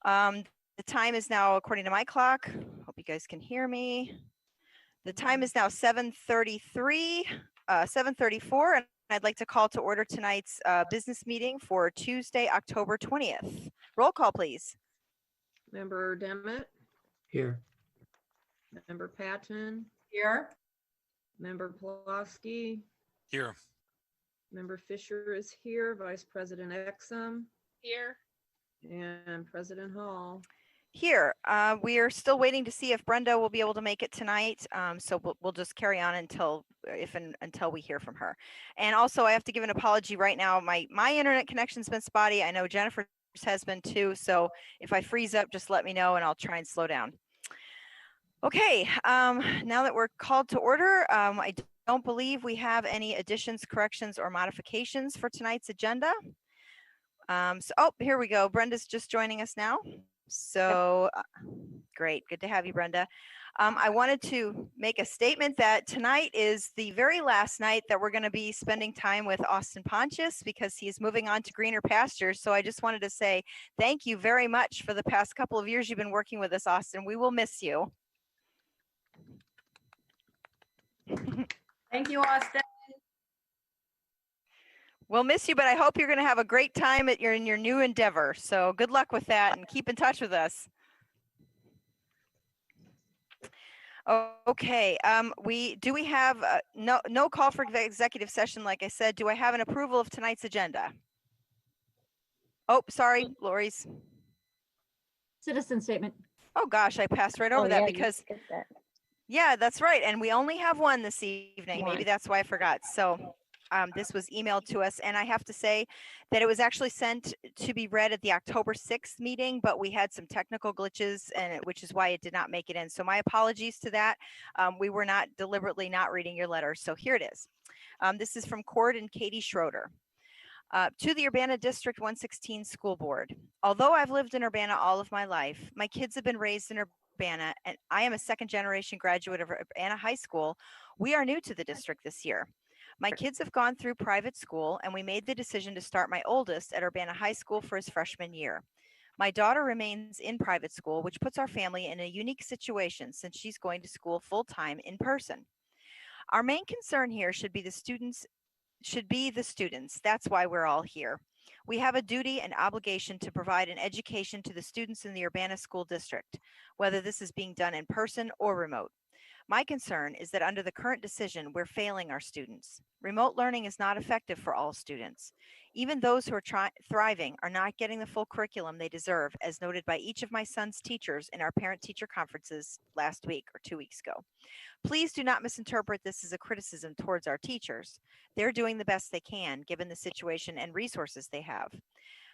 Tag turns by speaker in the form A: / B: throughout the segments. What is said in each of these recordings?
A: The time is now, according to my clock, hope you guys can hear me. The time is now 7:33, 7:34, and I'd like to call to order tonight's business meeting for Tuesday, October 20th. Roll call, please.
B: Member Demet?
C: Here.
B: Member Patton?
D: Here.
B: Member Pulaski?
E: Here.
B: Member Fisher is here. Vice President Exum?
D: Here.
B: And President Hall?
A: Here. We are still waiting to see if Brenda will be able to make it tonight. So we'll just carry on until we hear from her. And also, I have to give an apology right now. My internet connection's been spotty. I know Jennifer's has been too. So if I freeze up, just let me know and I'll try and slow down. Okay. Now that we're called to order, I don't believe we have any additions, corrections, or modifications for tonight's agenda. Oh, here we go. Brenda's just joining us now. So great. Good to have you, Brenda. I wanted to make a statement that tonight is the very last night that we're going to be spending time with Austin Pontius because he's moving on to greener pastures. So I just wanted to say thank you very much for the past couple of years you've been working with us, Austin. We will miss you.
D: Thank you, Austin.
A: We'll miss you, but I hope you're going to have a great time in your new endeavor. So good luck with that and keep in touch with us. Okay. We have no call for executive session, like I said. Do I have an approval of tonight's agenda? Oh, sorry, Lori's.
F: Citizen statement.
A: Oh gosh, I passed right over that because yeah, that's right. And we only have one this evening. Maybe that's why I forgot. So this was emailed to us, and I have to say that it was actually sent to be read at the October 6th meeting, but we had some technical glitches, which is why it did not make it in. So my apologies to that. We were not deliberately not reading your letter. So here it is. This is from Cord and Katie Schroeder. To the Urbana District 116 School Board. Although I've lived in Urbana all of my life, my kids have been raised in Urbana, and I am a second-generation graduate of Urbana High School. We are new to the district this year. My kids have gone through private school, and we made the decision to start my oldest at Urbana High School for his freshman year. My daughter remains in private school, which puts our family in a unique situation since she's going to school full-time in person. Our main concern here should be the students. That's why we're all here. We have a duty and obligation to provide an education to the students in the Urbana School District, whether this is being done in person or remote. My concern is that under the current decision, we're failing our students. Remote learning is not effective for all students. Even those who are thriving are not getting the full curriculum they deserve, as noted by each of my son's teachers in our parent-teacher conferences last week or 2 weeks ago. Please do not misinterpret this as a criticism towards our teachers. They're doing the best they can, given the situation and resources they have.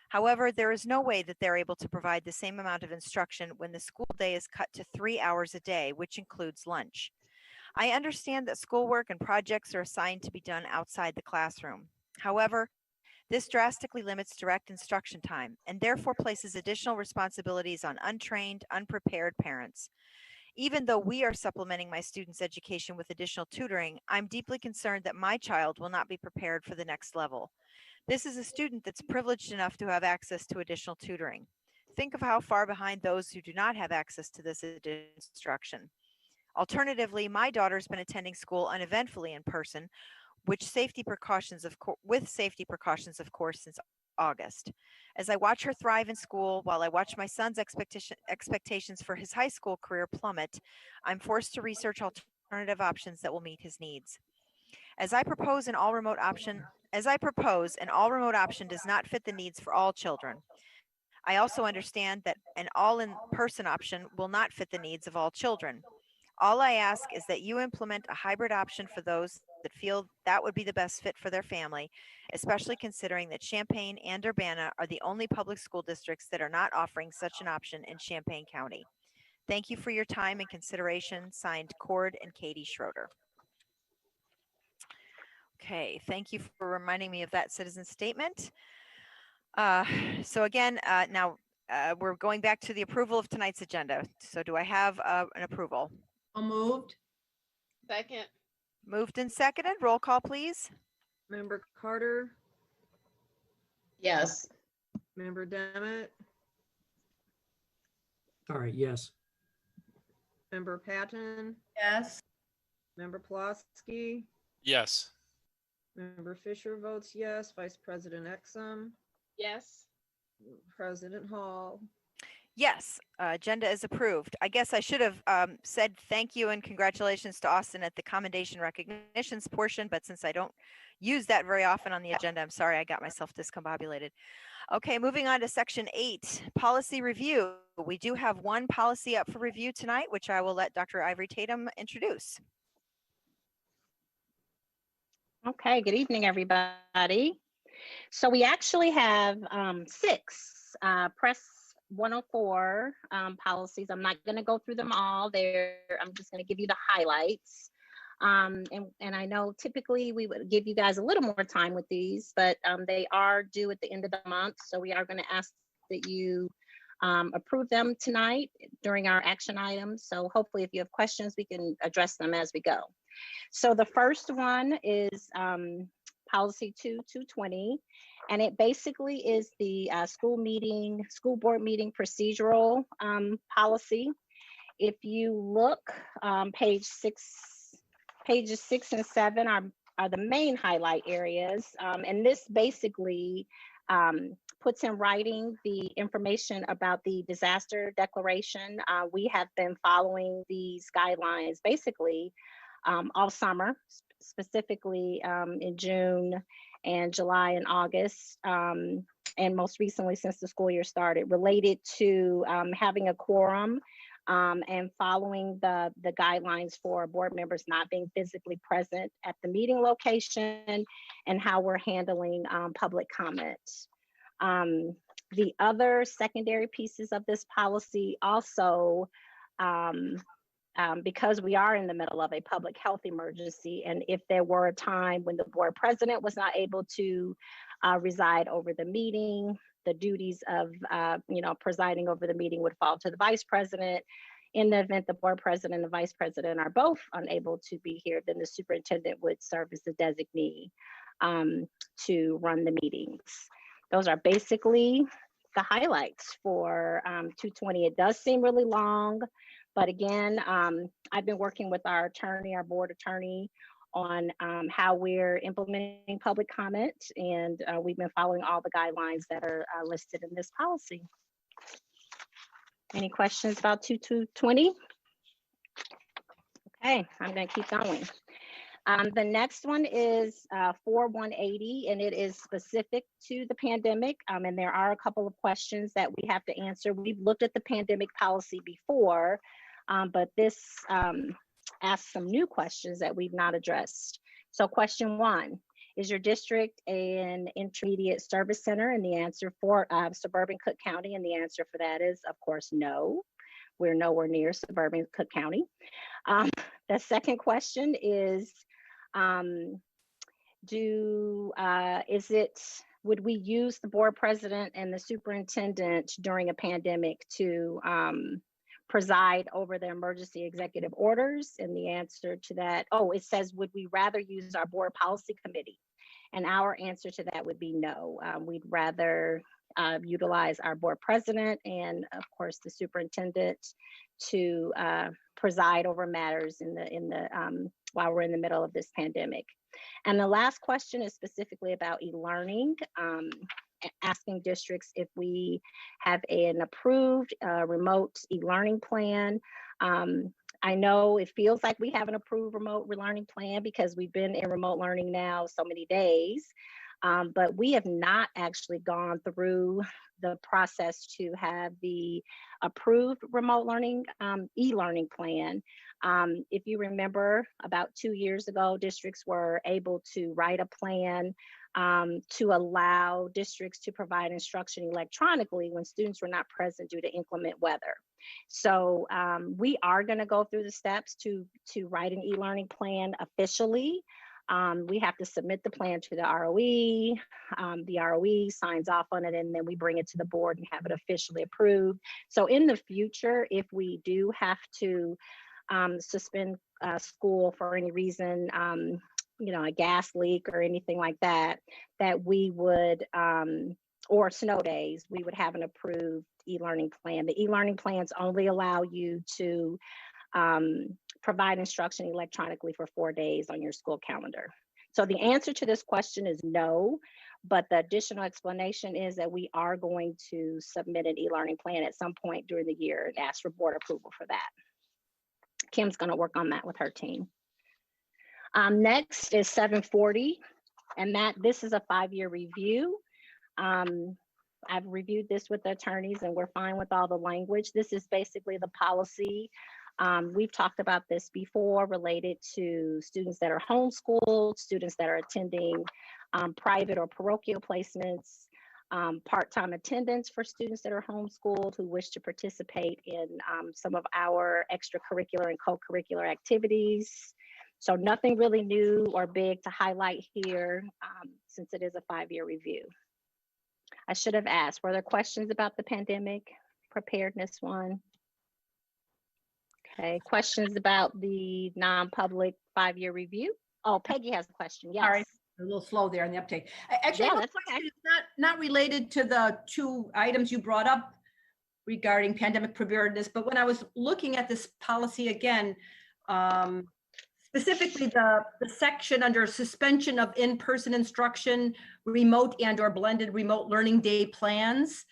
A: However, there is no way that they're able to provide the same amount of instruction when the school day is cut to 3 hours a day, which includes lunch. I understand that schoolwork and projects are assigned to be done outside the classroom. However, this drastically limits direct instruction time and therefore places additional responsibilities on untrained, unprepared parents. Even though we are supplementing my students' education with additional tutoring, I'm deeply concerned that my child will not be prepared for the next level. This is a student that's privileged enough to have access to additional tutoring. Think of how far behind those who do not have access to this additional instruction. Alternatively, my daughter's been attending school uneventfully in person, with safety precautions, of course, since August. As I watch her thrive in school, while I watch my son's expectations for his high school career plummet, I'm forced to research alternative options that will meet his needs. As I propose, an all-remote option does not fit the needs for all children. I also understand that an all-in-person option will not fit the needs of all children. All I ask is that you implement a hybrid option for those that feel that would be the best fit for their family, especially considering that Champaign and Urbana are the only public school districts that are not offering such an option in Champaign County. Thank you for your time and consideration. Signed, Cord and Katie Schroeder. Okay, thank you for reminding me of that citizen statement. So again, now we're going back to the approval of tonight's agenda. So do I have an approval?
D: Moved.
G: Second.
A: Moved and seconded. Roll call, please.
B: Member Carter?
G: Yes.
B: Member Demet?
C: All right, yes.
B: Member Patton,
D: Yes.
B: Member Pulaski,
E: Yes.
B: Member Fisher votes yes. Vice President Exum,
D: Yes.
B: President Hall.
A: Yes, agenda is approved. I guess I should have said thank you and congratulations to Austin at the commendation recognitions portion, but since I don't use that very often on the agenda, I'm sorry I got myself discombobulated. Okay, moving on to section 8, policy review. We do have one policy up for review tonight, which I will let Dr. Ivory Tatum introduce.
G: Okay, good evening, everybody. So we actually have 6 press 104 policies. I'm not going to go through them all. I'm just going to give you the highlights. And I know typically we would give you guys a little more time with these, but they are due at the end of the month. So we are going to ask that you approve them tonight during our action items. So hopefully if you have questions, we can address them as we go. So the first one is policy 2220, and it basically is the school board meeting procedural policy. If you look, pages 6 and 7 are the main highlight areas, and this basically puts in writing the information about the disaster declaration. We have been following these guidelines basically all summer, specifically in June and July and August, and most recently since the school year started, related to having a quorum and following the guidelines for board members not being physically present at the meeting location, and how we're handling public comment. The other secondary pieces of this policy also, because we are in the middle of a public health emergency, and if there were a time when the board president was not able to reside over the meeting, the duties of presiding over the meeting would fall to the vice president. In the event the board president and the vice president are both unable to be here, then the superintendent would serve as the designee to run the meetings. Those are basically the highlights for 220. It does seem really long, but again, I've been working with our board attorney, on how we're implementing public comment, and we've been following all the guidelines that are listed in this policy. Any questions about 2220? Okay, I'm going to keep going. The next one is 4180, and it is specific to the pandemic. And there are a couple of questions that we have to answer. We've looked at the pandemic policy before, but this asks some new questions that we've not addressed. So question 1, is your district an intermediate service center? And the answer for suburban Cook County, and the answer for that is, of course, no. We're nowhere near suburban Cook County. The second question is, would we use the board president and the superintendent during a pandemic to preside over the emergency executive orders? And the answer to that, it says, would we rather use our board policy committee? And our answer to that would be no. We'd rather utilize our board president and, of course, the superintendent to preside over matters while we're in the middle of this pandemic. And the last question is specifically about e-learning, asking districts if we have an approved remote e-learning plan. I know it feels like we have an approved remote learning plan because we've been in remote learning now so many days, but we have not actually gone through the process to have the approved remote learning e-learning plan. If you remember, about 2 years ago, districts were able to write a plan to allow districts to provide instruction electronically when students were not present due to inclement weather. So we are going to go through the steps to write an e-learning plan officially. We have to submit the plan to the ROE. The ROE signs off on it, and then we bring it to the board and have it officially approved. So in the future, if we do have to suspend school for any reason, a gas leak or anything like that, that we would, or snow days, we would have an approved e-learning plan. The e-learning plans only allow you to provide instruction electronically for 4 days on your school calendar. So the answer to this question is no, but the additional explanation is that we are going to submit an e-learning plan at some point during the year and ask for board approval for that. Kim's going to work on that with her team. Next is 740, and this is a 5-year review. I've reviewed this with the attorneys and we're fine with all the language. This is basically the policy. We've talked about this before related to students that are homeschooled, students that are attending private or parochial placements, part-time attendance for students that are homeschooled who wish to participate in some of our extracurricular and co-curricular activities. So nothing really new or big to highlight here since it is a 5-year review. I should have asked, were there questions about the pandemic preparedness one? Okay, questions about the non-public 5-year review? Oh, Peggy has a question, yes.
C: Sorry, a little slow there in the uptake. Actually,
G: Yeah, that's okay.
C: it's not related to the 2 items you brought up regarding pandemic preparedness, but when I was looking at this policy again, specifically the section under suspension of in-person instruction, remote and or blended remote learning day plans,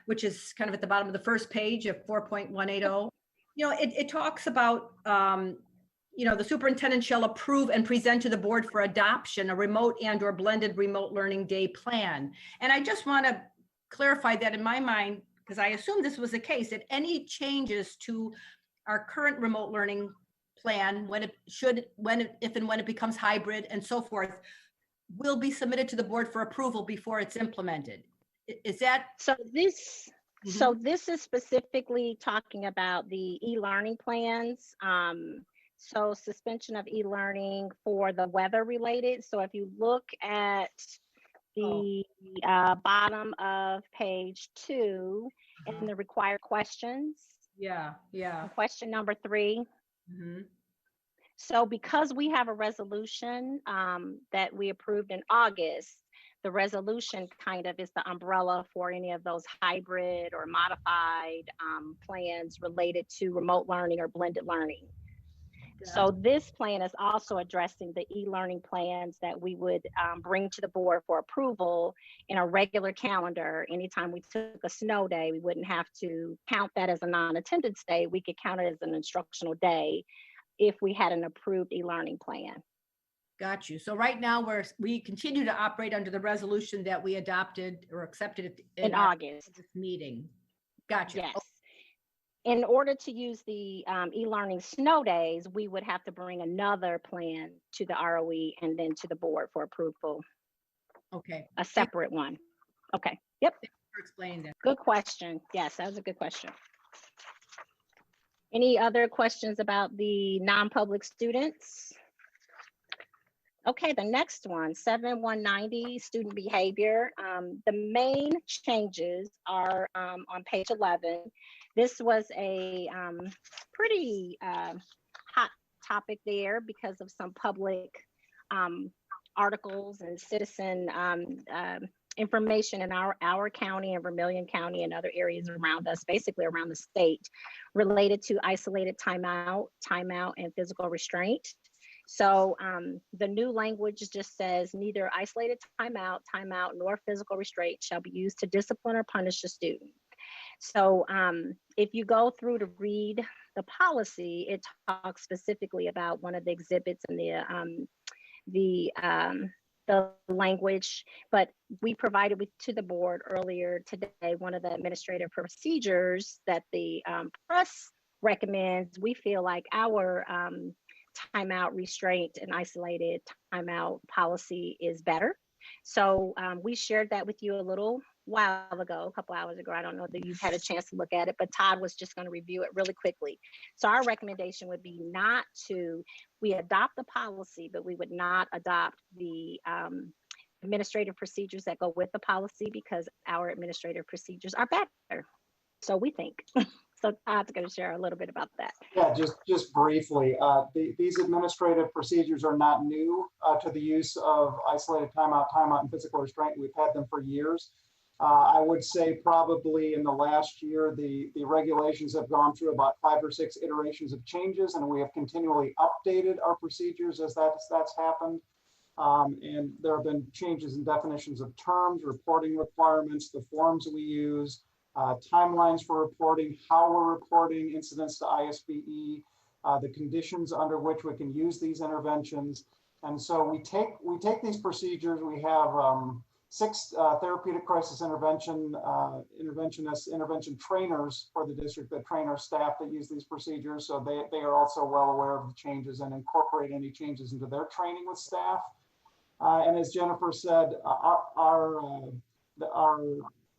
C: which is kind of at the bottom of the first page of 4.180. You know, it talks about, you know, the superintendent shall approve and present to the board for adoption a remote and or blended remote learning day plan. And I just want to clarify that in my mind, because I assume this was the case, that any changes to our current remote learning plan, if and when it becomes hybrid and so forth, will be submitted to the board for approval before it's implemented. Is that?
G: So this, so this is specifically talking about the e-learning plans. So suspension of e-learning for the weather related. So if you look at the bottom of page 2 and the required questions.
C: Yeah.
G: Question number 3. So because we have a resolution that we approved in August, the resolution kind of is the umbrella for any of those hybrid or modified plans related to remote learning or blended learning. So this plan is also addressing the e-learning plans that we would bring to the board for approval in a regular calendar. Anytime we took a snow day, we wouldn't have to count that as a non-attendance day. We could count it as an instructional day if we had an approved e-learning plan.
C: Got you. So right now we continue to operate under the resolution that we adopted or accepted
G: in August
C: meeting. Got you.
G: Yes. In order to use the e-learning snow days, we would have to bring another plan to the ROE and then to the board for approval.
C: Okay.
G: A separate one. Okay. Yep.
C: Thanks for explaining that.
G: Good question. Yes, that was a good question. Any other questions about the non-public students? Okay, the next one, 7190, student behavior. The main changes are on page 11. This was a pretty hot topic there because of some public articles and citizen information in our county and Vermilion County and other areas around us, basically around the state, related to isolated timeout, and physical restraint. So the new language just says neither isolated timeout, nor physical restraint shall be used to discipline or punish a student. So if you go through to read the policy, it talks specifically about one of the exhibits in the language, but we provided to the board earlier today one of the administrative procedures that the press recommends. We feel like our timeout restraint and isolated timeout policy is better. So we shared that with you a little while ago, a couple hours ago. I don't know that you've had a chance to look at it, but Todd was just going to review it really quickly. So our recommendation would be we adopt the policy, but we would not adopt the administrative procedures that go with the policy because our administrative procedures are better. So we think. So Todd's going to share a little bit about that.
D: Yeah, just briefly, these administrative procedures are not new to the use of isolated timeout, and physical restraint. We've had them for years. I would say probably in the last year, the regulations have gone through about 5 or 6 iterations of changes, and we have continually updated our procedures as that's happened. And there have been changes in definitions of terms, reporting requirements, the forms we use, timelines for reporting, how we're reporting incidents to ISBE, the conditions under which we can use these interventions. And so we take these procedures. We have 6 therapeutic crisis interventionists, intervention trainers for the district that train our staff that use these procedures. So they are also well aware of the changes and incorporate any changes into their training with staff. And as Jennifer said, our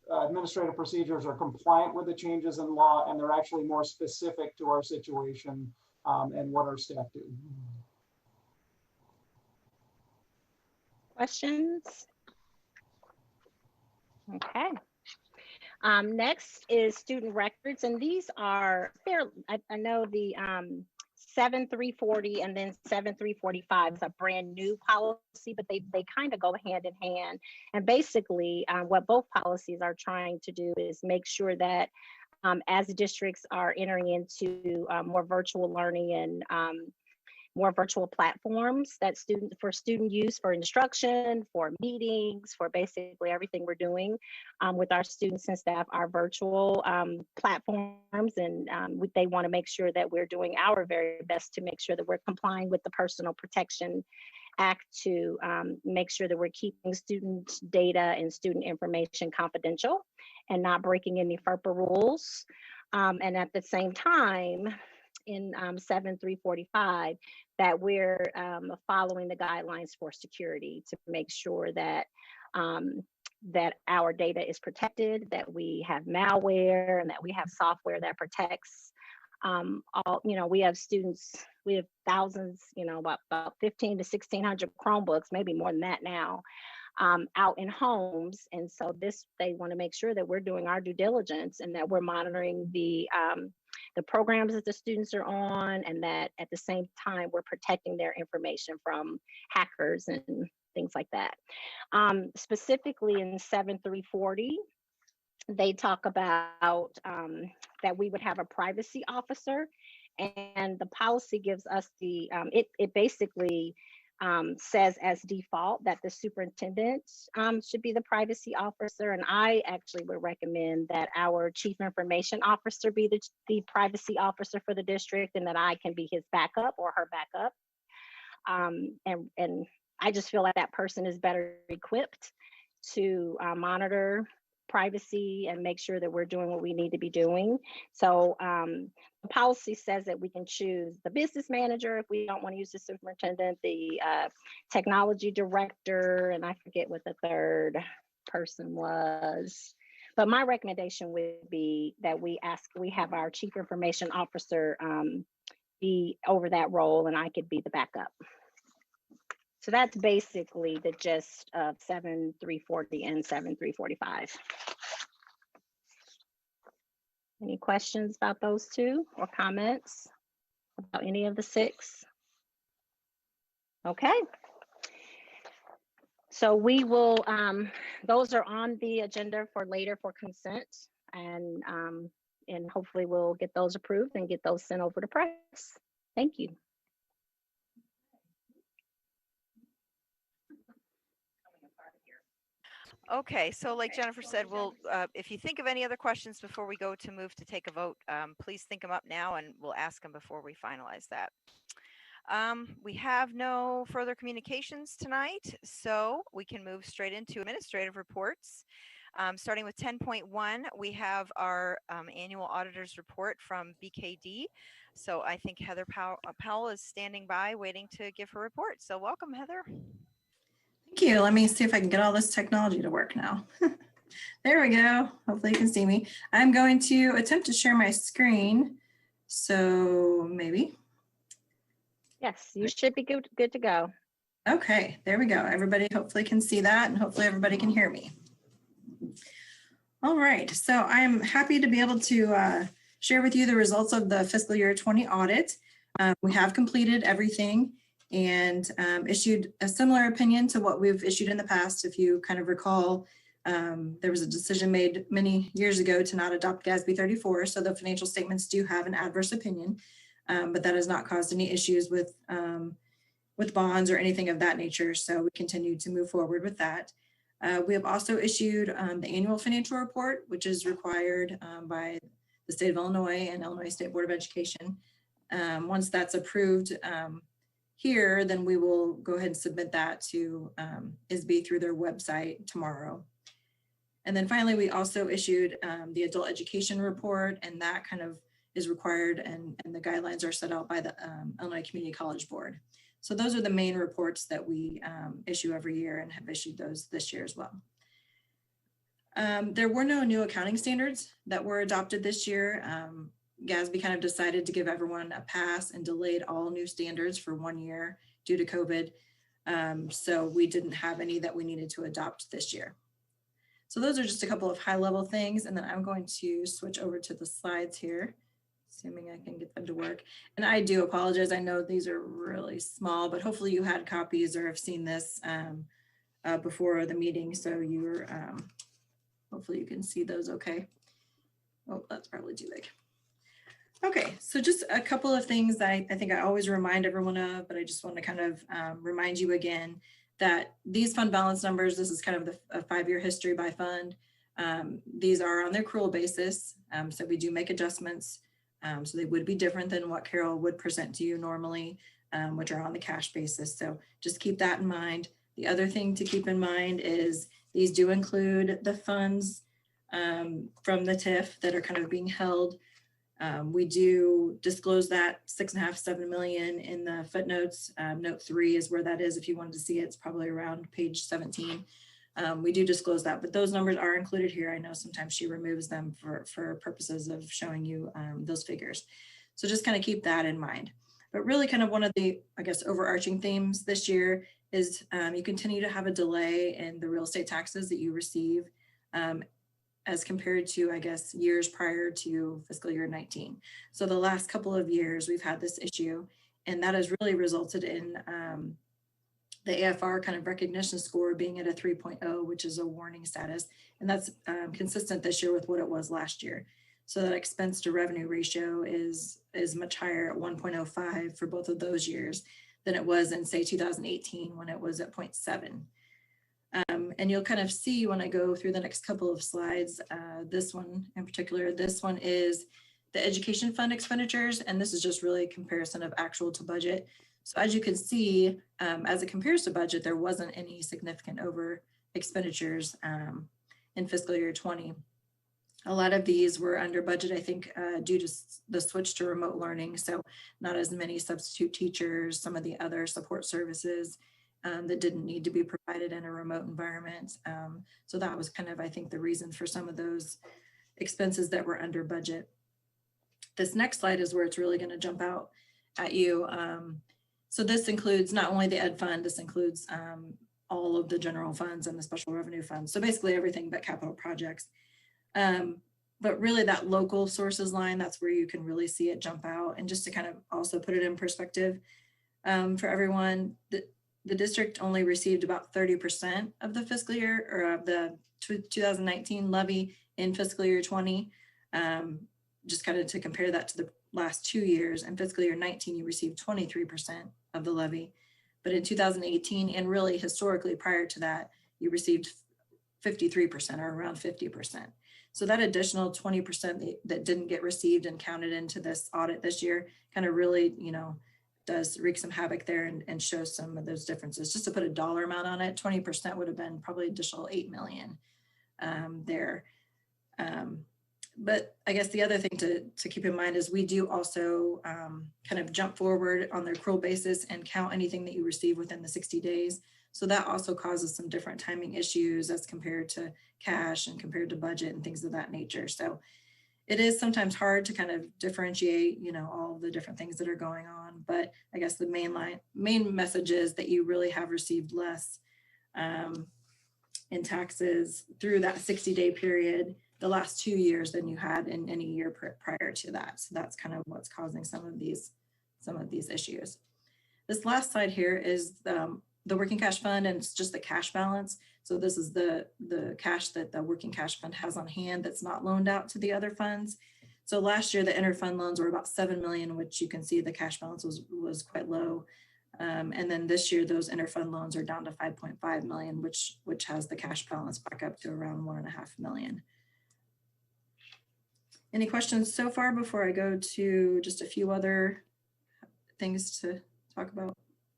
D: administrative procedures are compliant with the changes in law, and they're actually more specific to our situation and what our staff do.
G: Questions? Okay. Next is student records, and these are fair. I know the 7340 and then 7345 is a brand new policy, but they kind of go hand in hand. And basically, what both policies are trying to do is make sure that as districts are entering into more virtual learning and more virtual platforms that for student use, for instruction, for meetings, for basically everything we're doing with our students and staff, our virtual platforms. And they want to make sure that we're doing our very best to make sure that we're complying with the Personal Protection Act to make sure that we're keeping student data and student information confidential and not breaking any FERPA rules. And at the same time, in 7345, that we're following the guidelines for security to make sure that that our data is protected, that we have malware, and that we have software that protects all. We have students, we have thousands, about 15 to 1600 Chromebooks, maybe more than that now, out in homes. And so they want to make sure that we're doing our due diligence and that we're monitoring the programs that the students are on, and that at the same time we're protecting their information from hackers and things like that. Specifically in 7340, they talk about that we would have a privacy officer, and the policy gives us the, it basically says as default that the superintendent should be the privacy officer. And I actually would recommend that our chief information officer be the privacy officer for the district, and that I can be his backup or her backup. And I just feel like that person is better equipped to monitor privacy and make sure that we're doing what we need to be doing. So the policy says that we can choose the business manager if we don't want to use the superintendent, the technology director, and I forget what the third person was. But my recommendation would be that we have our chief information officer be over that role, and I could be the backup. So that's basically the gist of 7340 and 7345. Any questions about those two or comments about any of the 6? Okay. So we will, those are on the agenda for later for consent, and hopefully we'll get those approved and get those sent over to press. Thank you.
A: Okay, so like Jennifer said, we'll, if you think of any other questions before we go to move to take a vote, please think them up now and we'll ask them before we finalize that. We have no further communications tonight, so we can move straight into administrative reports. Starting with 10.1, we have our annual auditor's report from BKD. So I think Heather Powell is standing by waiting to give her report. So welcome, Heather.
E: Thank you. Let me see if I can get all this technology to work now. There we go. Hopefully you can see me. I'm going to attempt to share my screen. So maybe.
G: Yes, you should be good to go.
E: Okay, there we go. Everybody hopefully can see that, and hopefully everybody can hear me. All right, so I'm happy to be able to share with you the results of the fiscal year 20 audit. We have completed everything and issued a similar opinion to what we've issued in the past. If you kind of recall, There was a decision made many years ago to not adopt GASB 34, so the financial statements do have an adverse opinion, but that has not caused any issues with bonds or anything of that nature. So we continue to move forward with that. We have also issued the annual financial report, which is required by the state of Illinois and Illinois State Board of Education. Once that's approved here, then we will go ahead and submit that to ISB through their website tomorrow. And then finally, we also issued the adult education report, and that kind of is required, and the guidelines are set out by the Illinois Community College Board. So those are the main reports that we issue every year, and have issued those this year as well. There were no new accounting standards that were adopted this year. GASB kind of decided to give everyone a pass and delayed all new standards for 1 year due to COVID. So we didn't have any that we needed to adopt this year. So those are just a couple of high level things. And then I'm going to switch over to the slides here, assuming I can get them to work. And I do apologize. I know these are really small, but hopefully you had copies or have seen this before the meeting. So you're, hopefully you can see those okay. Oh, that's probably too big. Okay, so just a couple of things that I think I always remind everyone of, but I just want to kind of remind you again that these fund balance numbers, this is kind of a 5-year history by fund. These are on their accrual basis. So we do make adjustments. So they would be different than what Carol would present to you normally, which are on the cash basis. So just keep that in mind. The other thing to keep in mind is these do include the funds from the TIF that are kind of being held. We do disclose that 6.5, 7 million in the footnotes. Note 3 is where that is. If you wanted to see it, it's probably around page 17. We do disclose that, but those numbers are included here. I know sometimes she removes them for purposes of showing you those figures. So just kind of keep that in mind. But really kind of one of the, I guess, overarching themes this year is you continue to have a delay in the real estate taxes that you receive as compared to, I guess, years prior to fiscal year 19. So the last couple of years we've had this issue, and that has really resulted in the AFR kind of recognition score being at a 3.0, which is a warning status. And that's consistent this year with what it was last year. So that expense to revenue ratio is much higher at 1.05 for both of those years than it was in, say, 2018 when it was at 0.7. And you'll kind of see when I go through the next couple of slides, this one in particular, this one is the education fund expenditures. And this is just really a comparison of actual to budget. So as you can see, as it compares to budget, there wasn't any significant over expenditures in fiscal year 20. A lot of these were under budget, I think, due to the switch to remote learning. So not as many substitute teachers, some of the other support services that didn't need to be provided in a remote environment. So that was kind of, I think, the reason for some of those expenses that were under budget. This next slide is where it's really going to jump out at you. So this includes not only the ed fund, this includes all of the general funds and the special revenue funds. So basically everything but capital projects. But really that local sources line, that's where you can really see it jump out. And just to kind of also put it in perspective for everyone, the district only received about 30% of the fiscal year or of the 2019 levy in fiscal year 20. Just kind of to compare that to the last 2 years. In fiscal year 19, you received 23% of the levy. But in 2018, and really historically prior to that, you received 53% or around 50%. So that additional 20% that didn't get received and counted into this audit this year kind of really, does wreak some havoc there and show some of those differences. Just to put a dollar amount on it, 20% would have been probably additional 8 million there. But I guess the other thing to keep in mind is we do also kind of jump forward on the accrual basis and count anything that you receive within the 60 days. So that also causes some different timing issues as compared to cash and compared to budget and things of that nature. So it is sometimes hard to kind of differentiate, all the different things that are going on. But I guess the main message is that you really have received less in taxes through that 60-day period the last 2 years than you had in any year prior to that. So that's kind of what's causing some of these issues. This last slide here is the working cash fund, and it's just the cash balance. So this is the cash that the working cash fund has on hand that's not loaned out to the other funds. So last year, the interfund loans were about 7 million, which you can see the cash balance was quite low. And then this year, those interfund loans are down to 5.5 million, which has the cash balance back up to around 1.5 million. Any questions so far before I go to just a few other things to talk about?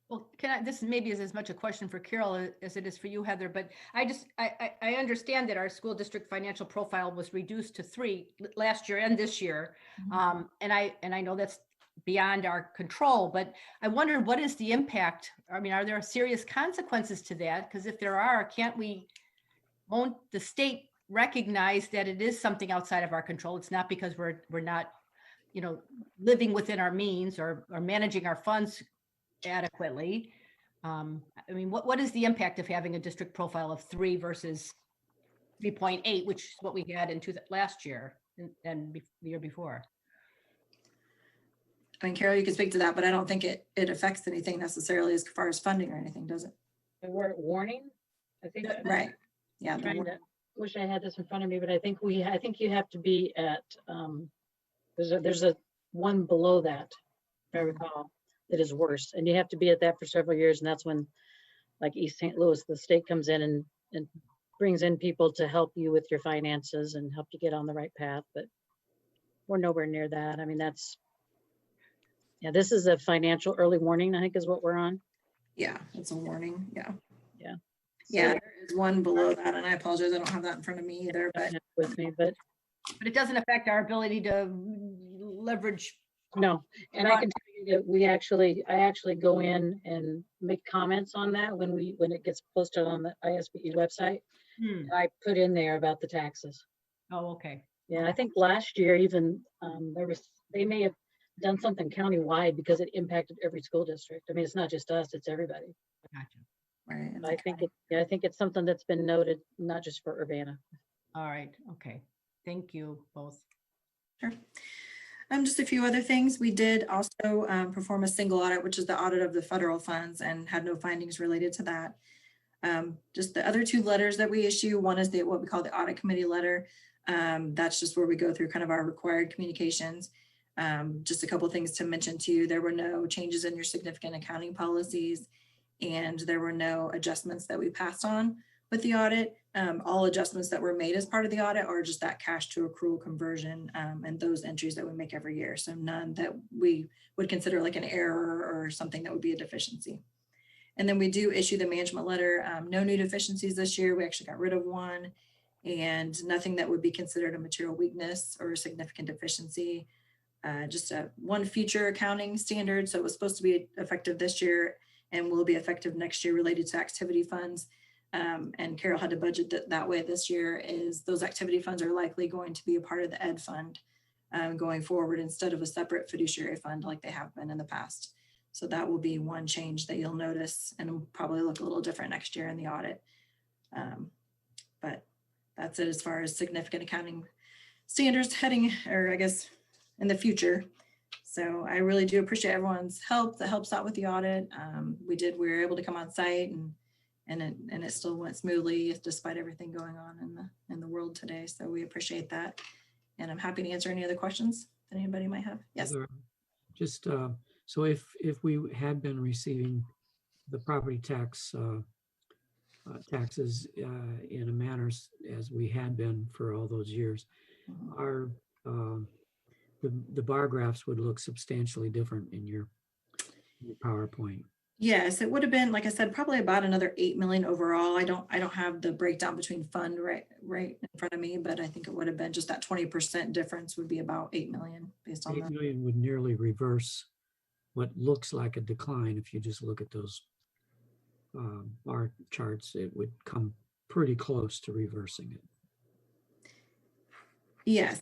C: Well, this maybe is as much a question for Carol as it is for you, Heather, but I understand that our school district financial profile was reduced to 3 last year and this year. And I know that's beyond our control, but I wonder, what is the impact? I mean, are there serious consequences to that? Because if there are, won't the state recognize that it is something outside of our control? It's not because we're not, living within our means or managing our funds adequately. I mean, what is the impact of having a district profile of 3 versus 3.8, which is what we had last year and the year before?
E: I mean, Carol, you can speak to that, but I don't think it affects anything necessarily as far as funding or anything, does it?
F: The word warning, I think.
E: Right. Yeah.
F: I'm trying to, wish I had this in front of me, but I think you have to be at, there's a one below that, if I recall, that is worse. And you have to be at that for several years. And that's when, like East St. Louis, the state comes in and brings in people to help you with your finances and help you get on the right path. But we're nowhere near that. I mean, this is a financial early warning, I think is what we're on.
E: Yeah, it's a warning. Yeah.
F: Yeah.
E: Yeah, there is one below that, and I apologize, I don't have that in front of me either, but
F: with me, but
C: it doesn't affect our ability to leverage.
F: No, and I can tell you that I actually go in and make comments on that when it gets posted on the ISBE website. I put in there about the taxes.
C: Oh, okay.
F: Yeah, I think last year even they may have done something countywide because it impacted every school district. I mean, it's not just us, it's everybody.
C: Gotcha.
E: right.
F: I think it's something that's been noted, not just for Urbana.
C: All right. Okay. Thank you both.
E: Sure. Just a few other things. We did also perform a single audit, which is the audit of the federal funds, and had no findings related to that. Just the other 2 letters that we issue, one is what we call the audit committee letter. That's just where we go through kind of our required communications. Just a couple of things to mention to you. There were no changes in your significant accounting policies, and there were no adjustments that we passed on with the audit. All adjustments that were made as part of the audit are just that cash to accrual conversion and those entries that we make every year. So none that we would consider like an error or something that would be a deficiency. And then we do issue the management letter. No new deficiencies this year. We actually got rid of one, and nothing that would be considered a material weakness or a significant deficiency. Just one future accounting standard. So it was supposed to be effective this year and will be effective next year related to activity funds. And Carol had to budget that way this year, is those activity funds are likely going to be a part of the ed fund going forward instead of a separate fiduciary fund like they have been in the past. So that will be one change that you'll notice, and it'll probably look a little different next year in the audit. But that's it as far as significant accounting standards heading, or I guess in the future. So I really do appreciate everyone's help that helps out with the audit. We were able to come on site and it still went smoothly despite everything going on in the world today. So we appreciate that. And I'm happy to answer any other questions that anybody might have. Yes.
H: Just so if we had been receiving the property tax taxes in a manner as we had been for all those years, our the bar graphs would look substantially different in your PowerPoint.
E: Yes, it would have been, like I said, probably about another 8 million overall. I don't have the breakdown between fund right in front of me, but I think it would have been just that 20% difference would be about 8 million based on
H: 8 million would nearly reverse what looks like a decline. If you just look at those bar charts, it would come pretty close to reversing it.
E: Yes.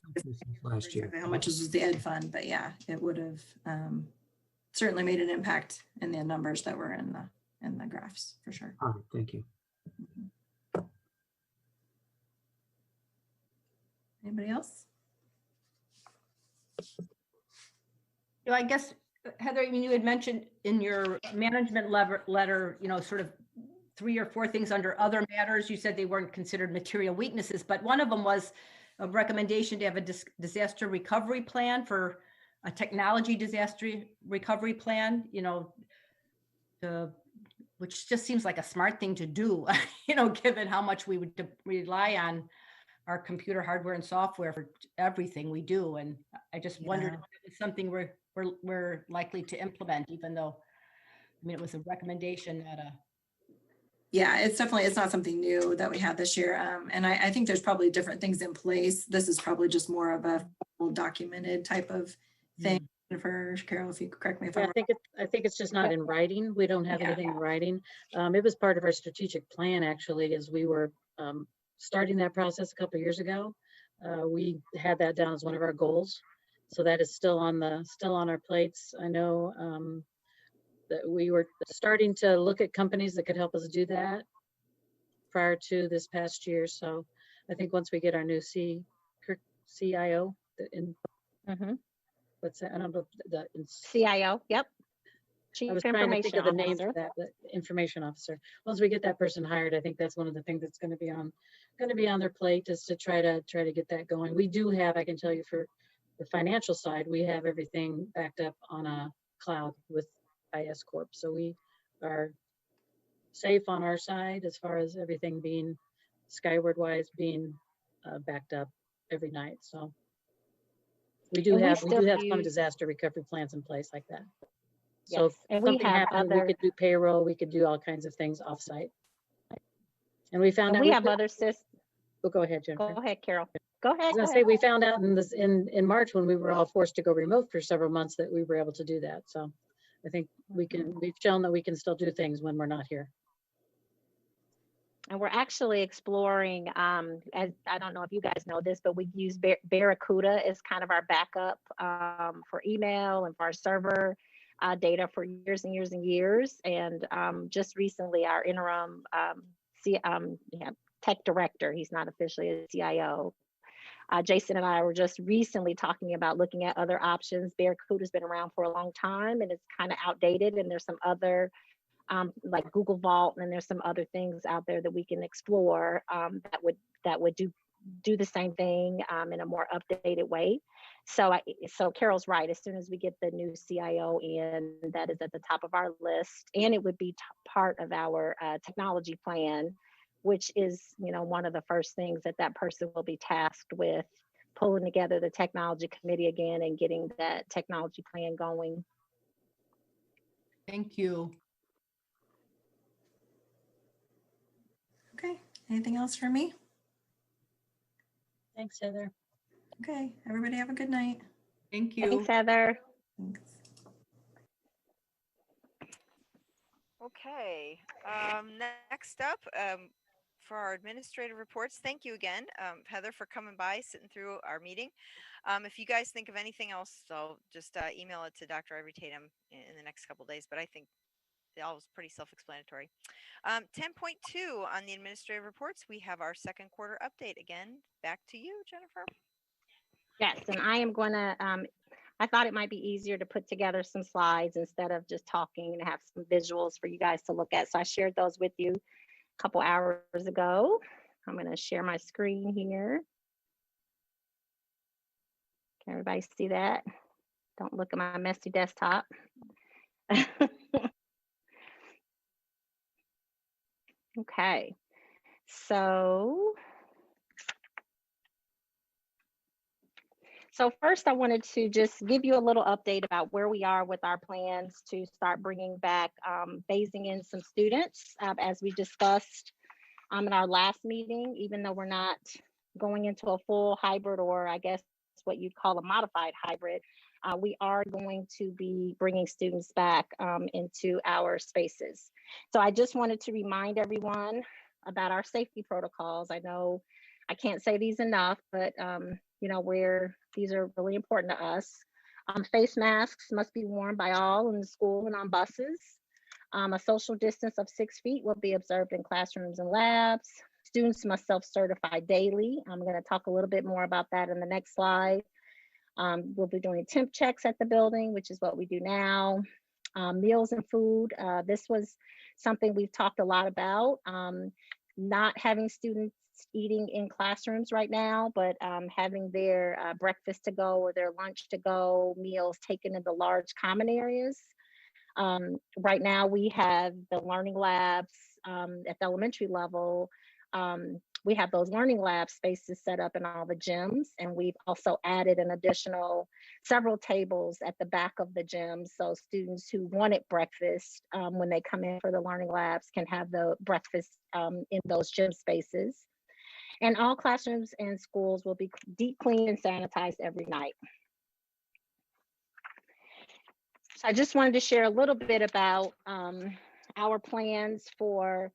H: Last year.
E: How much was the ed fund, but yeah, it would have certainly made an impact in the numbers that were in the graphs for sure.
H: All right, thank you.
E: Anybody else?
C: I guess Heather, I mean, you had mentioned in your management letter, you know, sort of 3 or 4 things under other matters. You said they weren't considered material weaknesses, but one of them was a recommendation to have a disaster recovery plan for a technology disaster recovery plan, you know, which just seems like a smart thing to do, you know, given how much we would rely on our computer hardware and software for everything we do. And I just wondered if it was something we're likely to implement, even though, I mean, it was a recommendation, not a.
E: Yeah, it's not something new that we had this year. And I think there's probably different things in place. This is probably just more of a documented type of thing. For Carol, if you could correct me if I'm
F: Yeah,
E: wrong.
F: I think it's just not in writing. We don't have
E: Yeah.
F: anything in writing. It was part of our strategic plan, actually, as we were starting that process a couple of years ago. We had that down as one of our goals. So that is still on our plates. I know that we were starting to look at companies that could help us do that prior to this past year. So I think once we get our new CIO in, what's that? I don't know the
G: CIO, yep.
F: I
G: Chief
F: was trying to think
G: Information
F: of the name for
G: Officer.
F: that, the information officer. Once we get that person hired, I think that's one of the things that's going to be on their plate, is to try to get that going. We do have, I can tell you, for the financial side, we have everything backed up on a cloud with IS Corp. So we are safe on our side as far as everything being skyward wise being backed up every night. So we do have some disaster recovery plans in place like that. So if
G: and we
F: something
G: have
F: happened, we could do payroll, we could do all kinds of things offsite. And we found out
G: we have other systems.
F: Well, go ahead, Jennifer.
G: Go ahead, Carol. Go ahead.
F: I was gonna say, we found out in March, when we were all forced to go remote for several months, that we were able to do that. So I think we've shown that we can still do things when we're not here.
G: And we're actually exploring, as I don't know if you guys know this, but we use Barracuda as kind of our backup for email and for our server data for years and years and years. And just recently, our interim tech director, he's not officially a CIO, Jason and I were just recently talking about looking at other options. Barracuda's been around for a long time and it's kind of outdated, and there's some other like Google Vault, and there's some other things out there that we can explore that would do the same thing in a more updated way. So Carol's right. As soon as we get the new CIO in, that is at the top of our list, and it would be part of our technology plan, which is, you know, one of the first things that person will be tasked with, pulling together the technology committee again and getting that technology plan going.
C: Thank you.
E: Okay, anything else for me?
F: Thanks, Heather.
E: Okay, everybody have a good night.
C: Thank you.
G: Thanks, Heather.
E: Thanks.
A: Okay, next up, for our administrative reports, thank you again, Heather, for coming by, sitting through our meeting. If you guys think of anything else, so just email it to Dr. Ivory Tatum in the next couple days, but I think it all was pretty self-explanatory. 10.2 on the administrative reports, we have our second quarter update. Again, back to you, Jennifer.
G: Yes, and I am going to, I thought it might be easier to put together some slides instead of just talking, and have some visuals for you guys to look at. So I shared those with you a couple hours ago. I'm going to share my screen here. Can everybody see that? Don't look at my messy desktop. Okay, so first I wanted to just give you a little update about where we are with our plans to start bringing back, phasing in some students, as we discussed in our last meeting. Even though we're not going into a full hybrid, or I guess what you'd call a modified hybrid, we are going to be bringing students back into our spaces. So I just wanted to remind everyone about our safety protocols. I know I can't say these enough, but you know, these are really important to us. Face masks must be worn by all in the school and on buses. A social distance of 6 feet will be observed in classrooms and labs. Students must self-certify daily. I'm going to talk a little bit more about that in the next slide. We'll be doing temp checks at the building, which is what we do now. Meals and food. This was something we've talked a lot about. Not having students eating in classrooms right now, but having their breakfast to go or their lunch to go meals taken in the large common areas. Right now we have the learning labs at the elementary level. We have those learning lab spaces set up in all the gyms, and we've also added an additional several tables at the back of the gym, so students who wanted breakfast when they come in for the learning labs can have the breakfast in those gym spaces. And all classrooms and schools will be deep cleaned and sanitized every night. So I just wanted to share a little bit about our plans for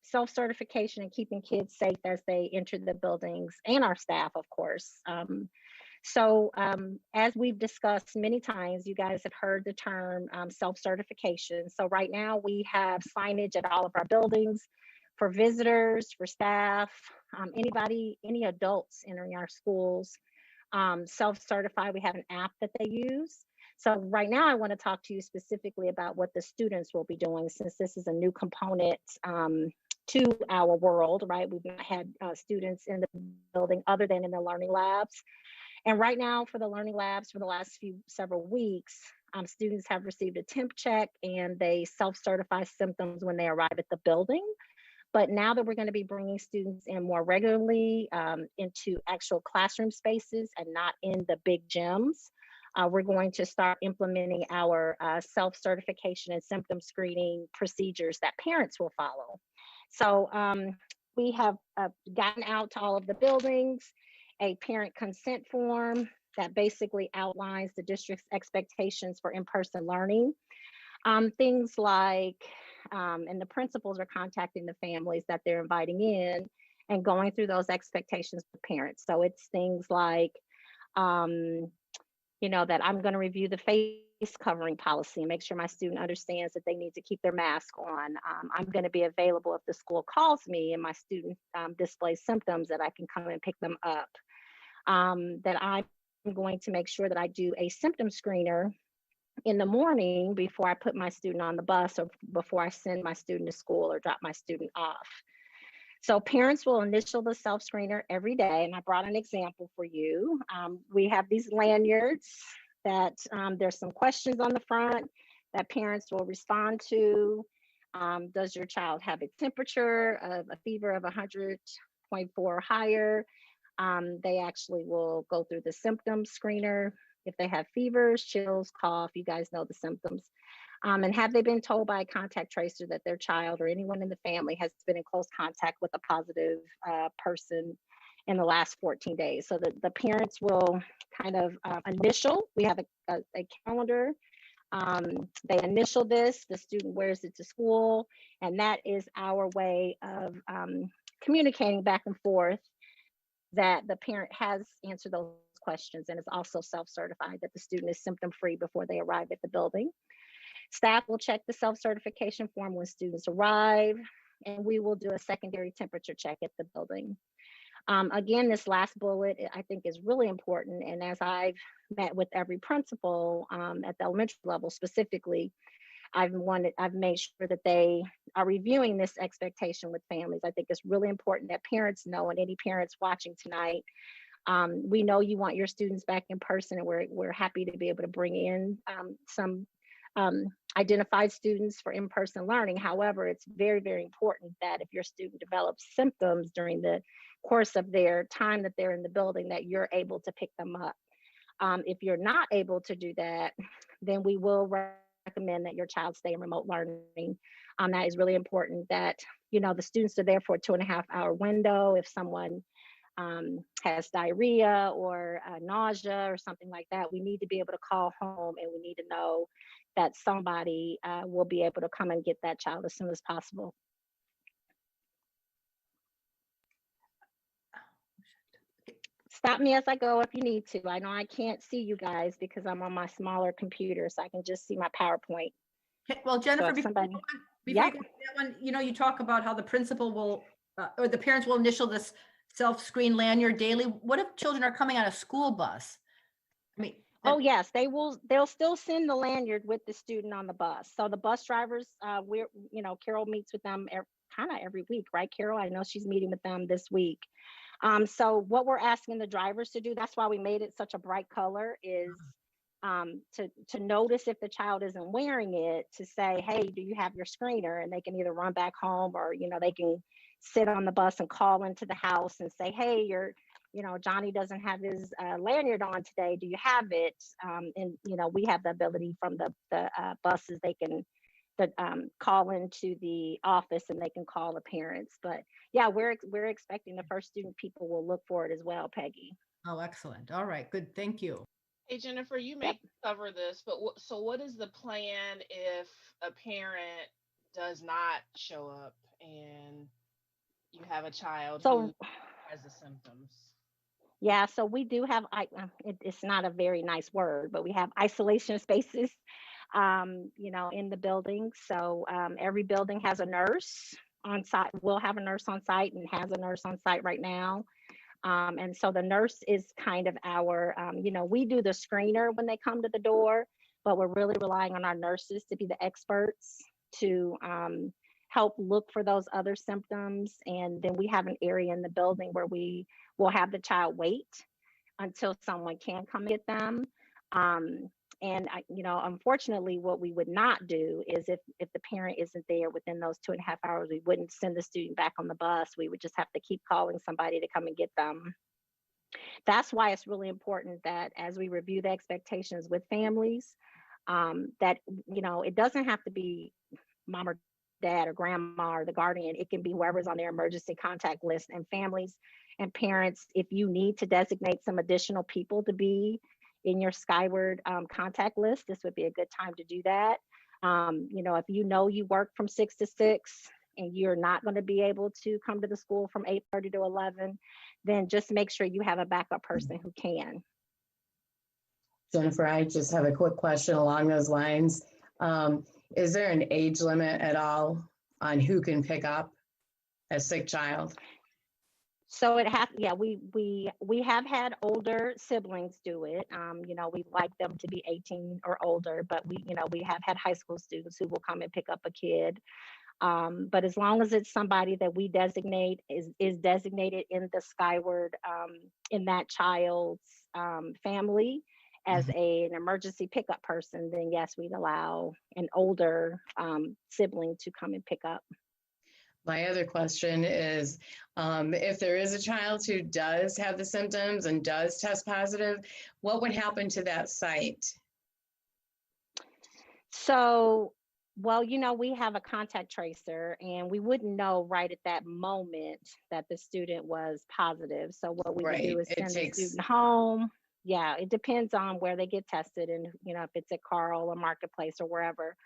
G: self-certification and keeping kids safe as they enter the buildings, and our staff, of course. As we've discussed many times, you guys have heard the term self-certification. So right now we have signage at all of our buildings for visitors, for staff, anybody, any adults entering our schools, self-certify. We have an app that they use. So right now I want to talk to you specifically about what the students will be doing, since this is a new component to our world, right? We've not had students in the building other than in the learning labs. And right now for the learning labs, for the last several weeks, students have received a temp check and they self-certify symptoms when they arrive at the building. But now that we're going to be bringing students in more regularly into actual classroom spaces and not in the big gyms, we're going to start implementing our self-certification and symptom screening procedures that parents will follow. So we have gotten out to all of the buildings a parent consent form that basically outlines the district's expectations for in-person learning. Things like, and the principals are contacting the families that they're inviting in and going through those expectations with parents. So it's things like, that I'm going to review the face covering policy and make sure my student understands that they need to keep their mask on. I'm going to be available if the school calls me and my student displays symptoms, that I can come and pick them up. That I'm going to make sure that I do a symptom screener in the morning before I put my student on the bus or before I send my student to school or drop my student off. So parents will initial the self-screener every day, and I brought an example for you. We have these lanyards that there's some questions on the front that parents will respond to. Does your child have a temperature of a fever of 100.4 or higher? They actually will go through the symptom screener. If they have fevers, chills, cough, you guys know the symptoms. And have they been told by a contact tracer that their child or anyone in the family has been in close contact with a positive person in the last 14 days? So the parents will kind of initial, we have a calendar. They initial this, the student wears it to school, and that is our way of communicating back and forth that the parent has answered those questions and is also self-certified that the student is symptom-free before they arrive at the building. Staff will check the self-certification form when students arrive, and we will do a secondary temperature check at the building. Again, this last bullet I think is really important, and as I've met with every principal at the elementary level specifically, I've made sure that they are reviewing this expectation with families. I think it's really important that parents know, and any parents watching tonight, we know you want your students back in person, and we're happy to be able to bring in some identified students for in-person learning. However, it's very, very important that if your student develops symptoms during the course of their time that they're in the building, that you're able to pick them up. If you're not able to do that, then we will recommend that your child stay in remote learning. That is really important, that the students are there for a 2.5-hour window. If someone has diarrhea or nausea or something like that, we need to be able to call home, and we need to know that somebody will be able to come and get that child as soon as possible. Stop me as I go if you need to. I know I can't see you guys because I'm on my smaller computer, so I can just see my PowerPoint.
C: Okay, well, Jennifer,
G: So
C: before you go to that one, you talk about how the principal will, or the parents will initial this self-screen lanyard daily. What if children are coming on a school bus? I mean,
G: Oh, yes, they'll still send the lanyard with the student on the bus. So the bus drivers, Carol meets with them kind of every week, right, Carol? I know she's meeting with them this week. So what we're asking the drivers to do, that's why we made it such a bright color, is to notice if the child isn't wearing it, to say, hey, do you have your screener? And they can either run back home, or, they can sit on the bus and call into the house and say, hey, Johnny doesn't have his lanyard on today. Do you have it? And we have the ability from the buses, they can call into the office and they can call the parents. But yeah, we're expecting the first student people will look for it as well, Peggy.
C: Oh, excellent. All right, good. Thank you.
I: Hey, Jennifer, you may cover this, but so what is the plan if a parent does not show up and you have a child who has the symptoms?
G: Yeah, so we do have, it's not a very nice word, but we have isolation spaces, in the building. So every building has a nurse on site. We'll have a nurse on site and has a nurse on site right now. And so the nurse is kind of our, we do the screener when they come to the door, but we're really relying on our nurses to be the experts to help look for those other symptoms. And then we have an area in the building where we will have the child wait until someone can come get them. And unfortunately, what we would not do is if the parent isn't there within those 2.5 hours, we wouldn't send the student back on the bus. We would just have to keep calling somebody to come and get them. That's why it's really important that as we review the expectations with families, that, it doesn't have to be mom or dad or grandma or the guardian. It can be whoever's on their emergency contact list. And families and parents, if you need to designate some additional people to be in your Skyward contact list, this would be a good time to do that. If you work from 6 to 6 and you're not going to be able to come to the school from 8:30 to 11, then just make sure you have a backup person who can.
J: Jennifer, I just have a quick question along those lines. Is there an age limit at all on who can pick up a sick child?
G: So we have had older siblings do it. We like them to be 18 or older, but we have had high school students who will come and pick up a kid. But as long as it's somebody that we designate is designated in the Skyward, in that child's family as an emergency pickup person, then yes, we'd allow an older sibling to come and pick up.
J: My other question is, if there is a child who does have the symptoms and does test positive, what would happen to that site?
G: So, we have a contact tracer and we wouldn't know right at that moment that the student was positive. So what we would do is send the student home. Yeah, it depends on where they get tested and, if it's at Carl or Marketplace or wherever.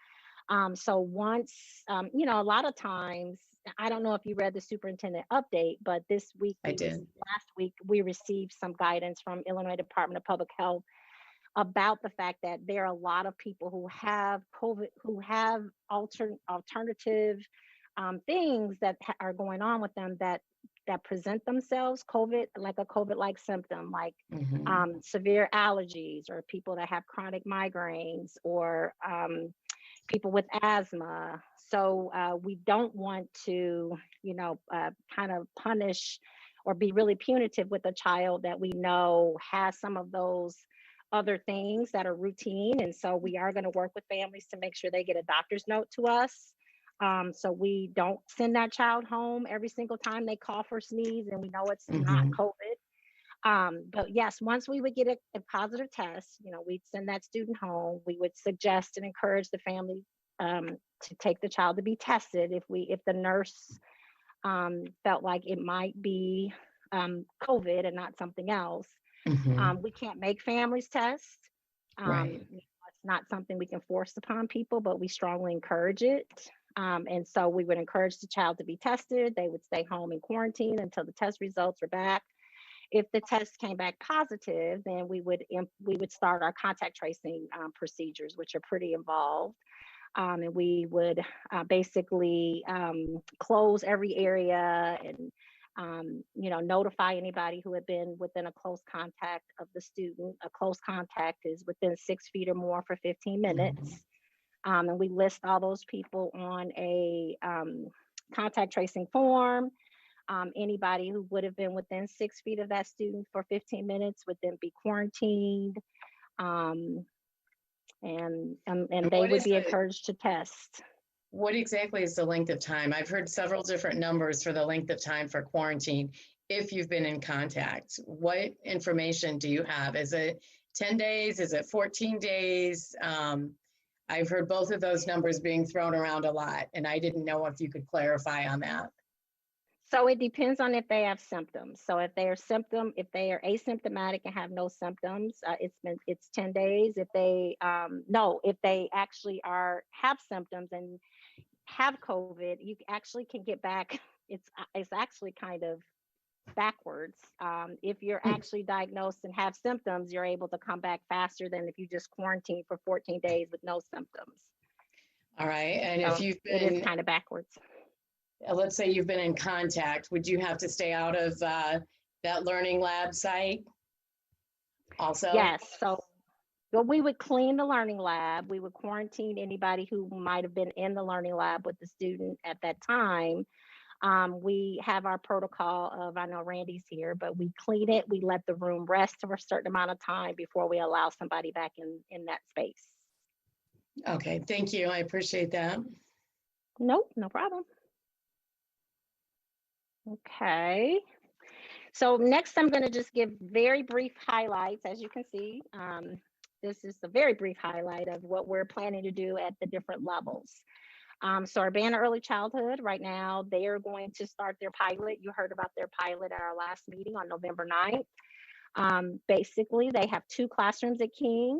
G: So once, a lot of times, I don't know if you read the superintendent update, but this week, last week, we received some guidance from Illinois Department of Public Health about the fact that there are a lot of people who have COVID, who have alternative things that are going on with them that present themselves like a COVID-like symptom, like severe allergies, or people that have chronic migraines, or people with asthma. So we don't want to, kind of punish or be really punitive with a child that we know has some of those other things that are routine. And so we are going to work with families to make sure they get a doctor's note to us. So we don't send that child home every single time they cough or sneeze and we know it's not COVID. But yes, once we would get a positive test, we'd send that student home. We would suggest and encourage the family to take the child to be tested if the nurse felt like it might be COVID and not something else. We can't make families test. It's not something we can force upon people, but we strongly encourage it. And so we would encourage the child to be tested. They would stay home in quarantine until the test results are back. If the test came back positive, then we would start our contact tracing procedures, which are pretty involved. And we would basically close every area and notify anybody who had been within a close contact of the student. A close contact is within 6 feet or more for 15 minutes. And we list all those people on a contact tracing form. Anybody who would have been within 6 feet of that student for 15 minutes would then be quarantined. And they would be encouraged to test.
J: What exactly is the length of time? I've heard several different numbers for the length of time for quarantine if you've been in contact. What information do you have? Is it 10 days? Is it 14 days? I've heard both of those numbers being thrown around a lot, and I didn't know if you could clarify on that.
G: So it depends on if they have symptoms. So if they are asymptomatic and have no symptoms, it's 10 days. If they if they actually have symptoms and have COVID, you actually can get back. It's actually kind of backwards. If you're actually diagnosed and have symptoms, you're able to come back faster than if you just quarantine for 14 days with no symptoms.
J: All right. And so if you've been,
G: it is kind of backwards.
J: Let's say you've been in contact, would you have to stay out of that learning lab site also?
G: Yes. So we would clean the learning lab. We would quarantine anybody who might have been in the learning lab with the student at that time. We have our protocol of, I know Randy's here, but we clean it. We let the room rest for a certain amount of time before we allow somebody back in that space.
J: Okay, thank you. I appreciate that.
G: Nope, no problem. Okay. So next I'm going to just give very brief highlights. As you can see, this is a very brief highlight of what we're planning to do at the different levels. So Urbana Early Childhood, right now, they are going to start their pilot. You heard about their pilot at our last meeting on November 9th. Basically, they have 2 classrooms at King.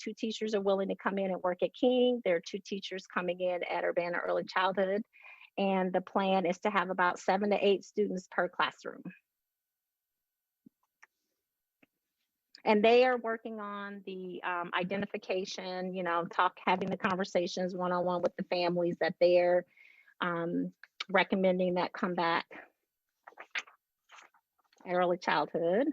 G: 2 teachers are willing to come in and work at King. There are 2 teachers coming in at Urbana Early Childhood. And the plan is to have about 7 to 8 students per classroom. And they are working on the identification, having the conversations one-on-one with the families that they're recommending that come back early childhood.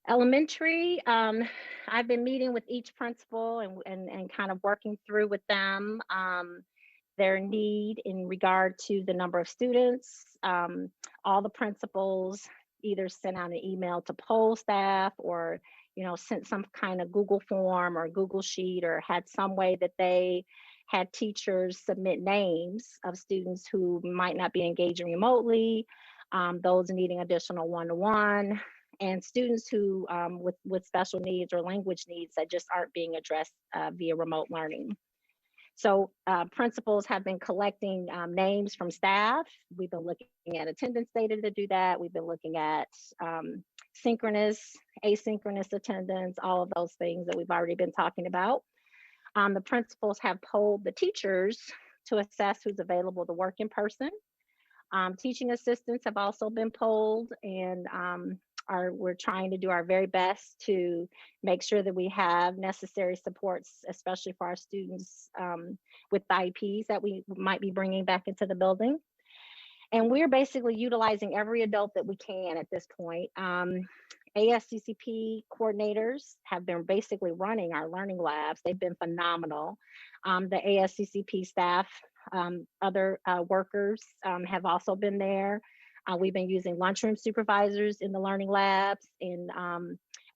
G: Elementary, I've been meeting with each principal and kind of working through with them their need in regard to the number of students. All the principals either sent out an email to poll staff or, sent some kind of Google form or Google sheet or had some way that they had teachers submit names of students who might not be engaging remotely, those needing additional one-to-one, and students who with special needs or language needs that just aren't being addressed via remote learning. So principals have been collecting names from staff. We've been looking at attendance data to do that. We've been looking at synchronous, asynchronous attendance, all of those things that we've already been talking about. The principals have polled the teachers to assess who's available to work in person. Teaching assistants have also been polled, and we're trying to do our very best to make sure that we have necessary supports, especially for our students with IEPs that we might be bringing back into the building. And we're basically utilizing every adult that we can at this point. ASCCP coordinators have been basically running our learning labs. They've been phenomenal. The ASCCP staff, other workers have also been there. We've been using lunchroom supervisors in the learning labs and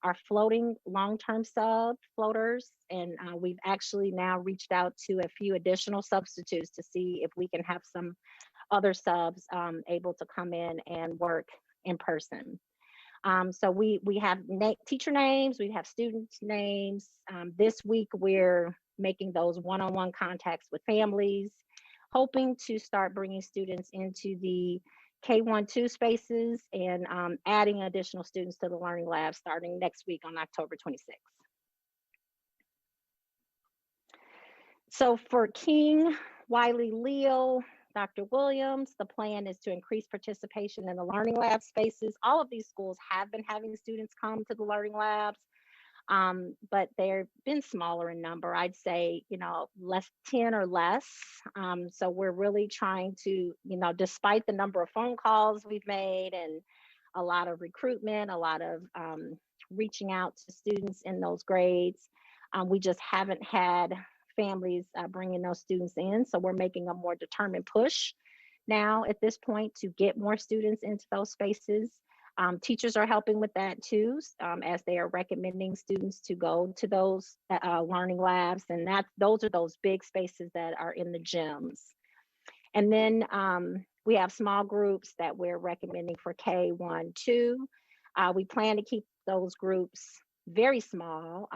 G: our floating long-term sub floaters. And we've actually now reached out to a few additional substitutes to see if we can have some other subs able to come in and work in person. So we have teacher names, we have student names. This week we're making those one-on-one contacts with families, hoping to start bringing students into the K-1-2 spaces and adding additional students to the learning lab starting next week on October 26th. So for King, Wiley, Leal, Dr. Williams, the plan is to increase participation in the learning lab spaces. All of these schools have been having students come to the learning labs. But they've been smaller in number. I'd say, less 10 or less. So we're really trying to, despite the number of phone calls we've made and a lot of recruitment, a lot of reaching out to students in those grades, we just haven't had families bringing those students in. So we're making a more determined push now at this point to get more students into those spaces. Teachers are helping with that too, as they are recommending students to go to those learning labs, and those are those big spaces that are in the gyms. And then we have small groups that we're recommending for K1, 2. We plan to keep those groups very small.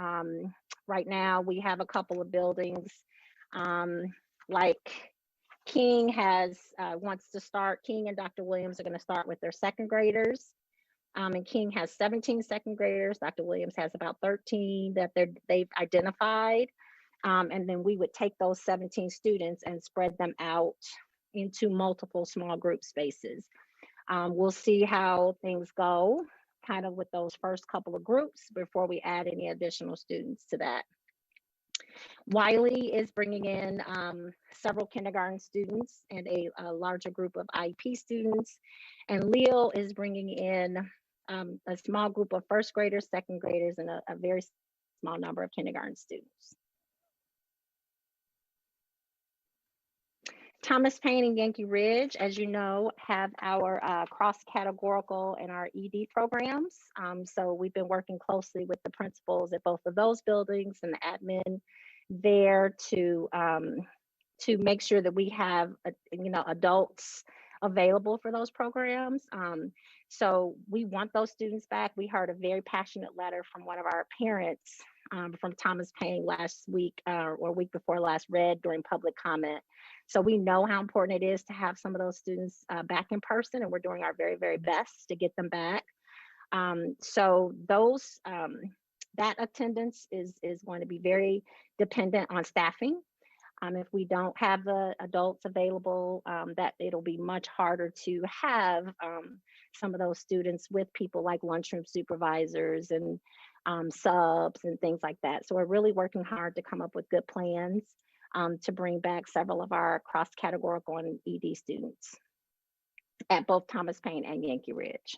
G: Right now, we have a couple of buildings, like King wants to start. King and Dr. Williams are going to start with their second graders. And King has 17 second graders. Dr. Williams has about 13 that they've identified. And then we would take those 17 students and spread them out into multiple small group spaces. We'll see how things go kind of with those first couple of groups before we add any additional students to that. Wiley is bringing in several kindergarten students and a larger group of IEP students. And Leal is bringing in a small group of first graders, second graders, and a very small number of kindergarten students. Thomas Paine and Yankee Ridge, as you know, have our cross-categorical and our ED programs. So we've been working closely with the principals at both of those buildings and the admin there to make sure that we have adults available for those programs. So we want those students back. We heard a very passionate letter from one of our parents from Thomas Paine last week or week before last, read during public comment. So we know how important it is to have some of those students back in person, and we're doing our very, very best to get them back. So those that attendance is going to be very dependent on staffing. If we don't have the adults available, that it'll be much harder to have some of those students with people like lunchroom supervisors and subs and things like that. So we're really working hard to come up with good plans to bring back several of our cross-categorical and ED students at both Thomas Paine and Yankee Ridge.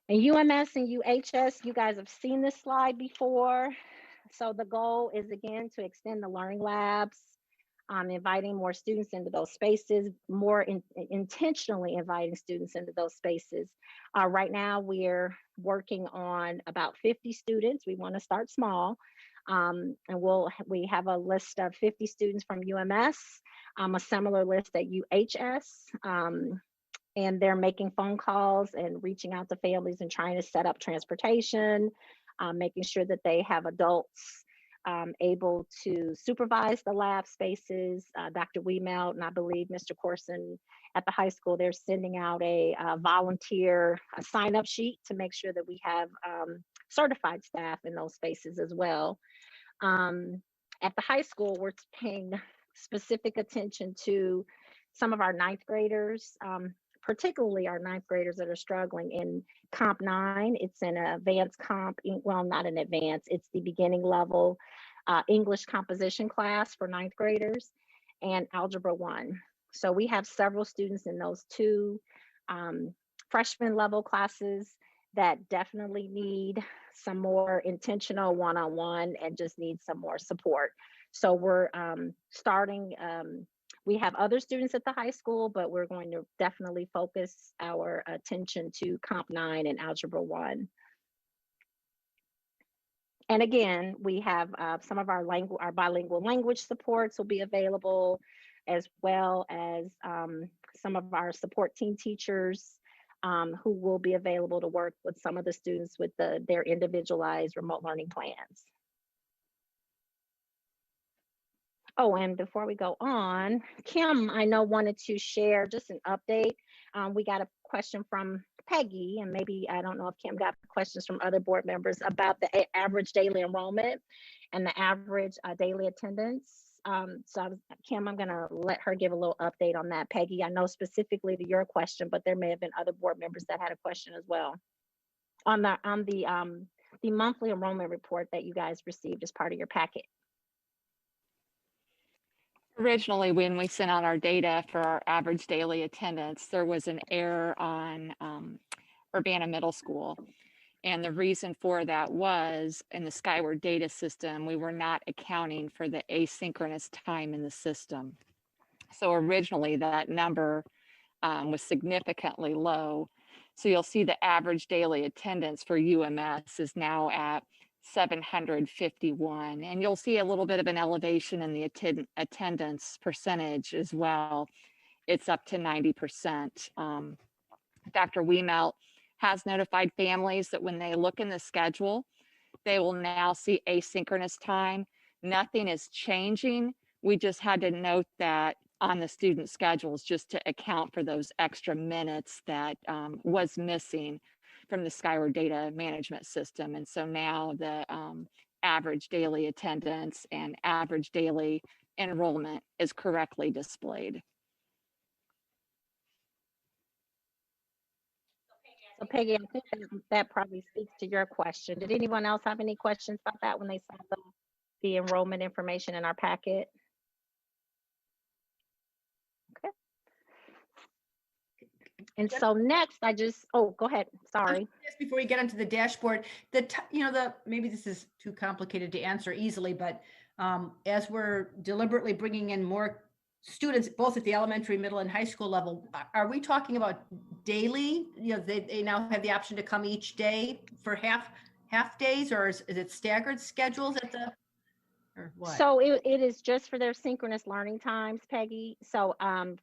G: And UMS and UHS, you guys have seen this slide before. So the goal is, again, to extend the learning labs, inviting more students into those spaces, more intentionally inviting students into those spaces. Right now, we're working on about 50 students. We want to start small. And we have a list of 50 students from UMS, a similar list at UHS. And they're making phone calls and reaching out to families and trying to set up transportation, making sure that they have adults able to supervise the lab spaces. Dr. Weemelt and I believe Mr. Corson at the high school, they're sending out a volunteer sign-up sheet to make sure that we have certified staff in those spaces as well. At the high school, we're paying specific attention to some of our ninth graders, particularly our ninth graders that are struggling in Comp 9. It's an advanced comp, well, not an advanced, it's the beginning level English composition class for ninth graders and Algebra 1. So we have several students in those two freshman level classes that definitely need some more intentional one-on-one and just need some more support. So we're starting, we have other students at the high school, but we're going to definitely focus our attention to Comp 9 and Algebra 1. And again, we have some of our bilingual language supports will be available, as well as some of our support team teachers who will be available to work with some of the students with their individualized remote learning plans. Oh, and before we go on, Kim, I know, wanted to share just an update. We got a question from Peggy, and maybe, I don't know if Kim got questions from other board members about the average daily enrollment and the average daily attendance. So Kim, I'm gonna let her give a little update on that. Peggy, I know specifically to your question, but there may have been other board members that had a question as well. on the monthly enrollment report that you guys received as part of your packet.
K: Originally, when we sent out our data for our average daily attendance, there was an error on Urbana Middle School. And the reason for that was in the Skyward data system, we were not accounting for the asynchronous time in the system. So originally that number was significantly low. So you'll see the average daily attendance for UMS is now at 751. And you'll see a little bit of an elevation in the attendance percentage as well. It's up to 90%. Dr. Wiemelt has notified families that when they look in the schedule, they will now see asynchronous time. Nothing is changing. We just had to note that on the student schedules just to account for those extra minutes that was missing from the Skyward data management system. And so now the average daily attendance and average daily enrollment is correctly displayed.
G: So Peggy, I think that probably speaks to your question. Did anyone else have any questions about that when they saw the enrollment information in our packet? Okay. And so next, oh, go ahead. Sorry.
C: Just before we get onto the dashboard, maybe this is too complicated to answer easily, but as we're deliberately bringing in more students, both at the elementary, middle, and high school level, are we talking about daily? They now have the option to come each day for half days, or is it staggered schedules at the, or what?
G: So it is just for their synchronous learning times, Peggy. So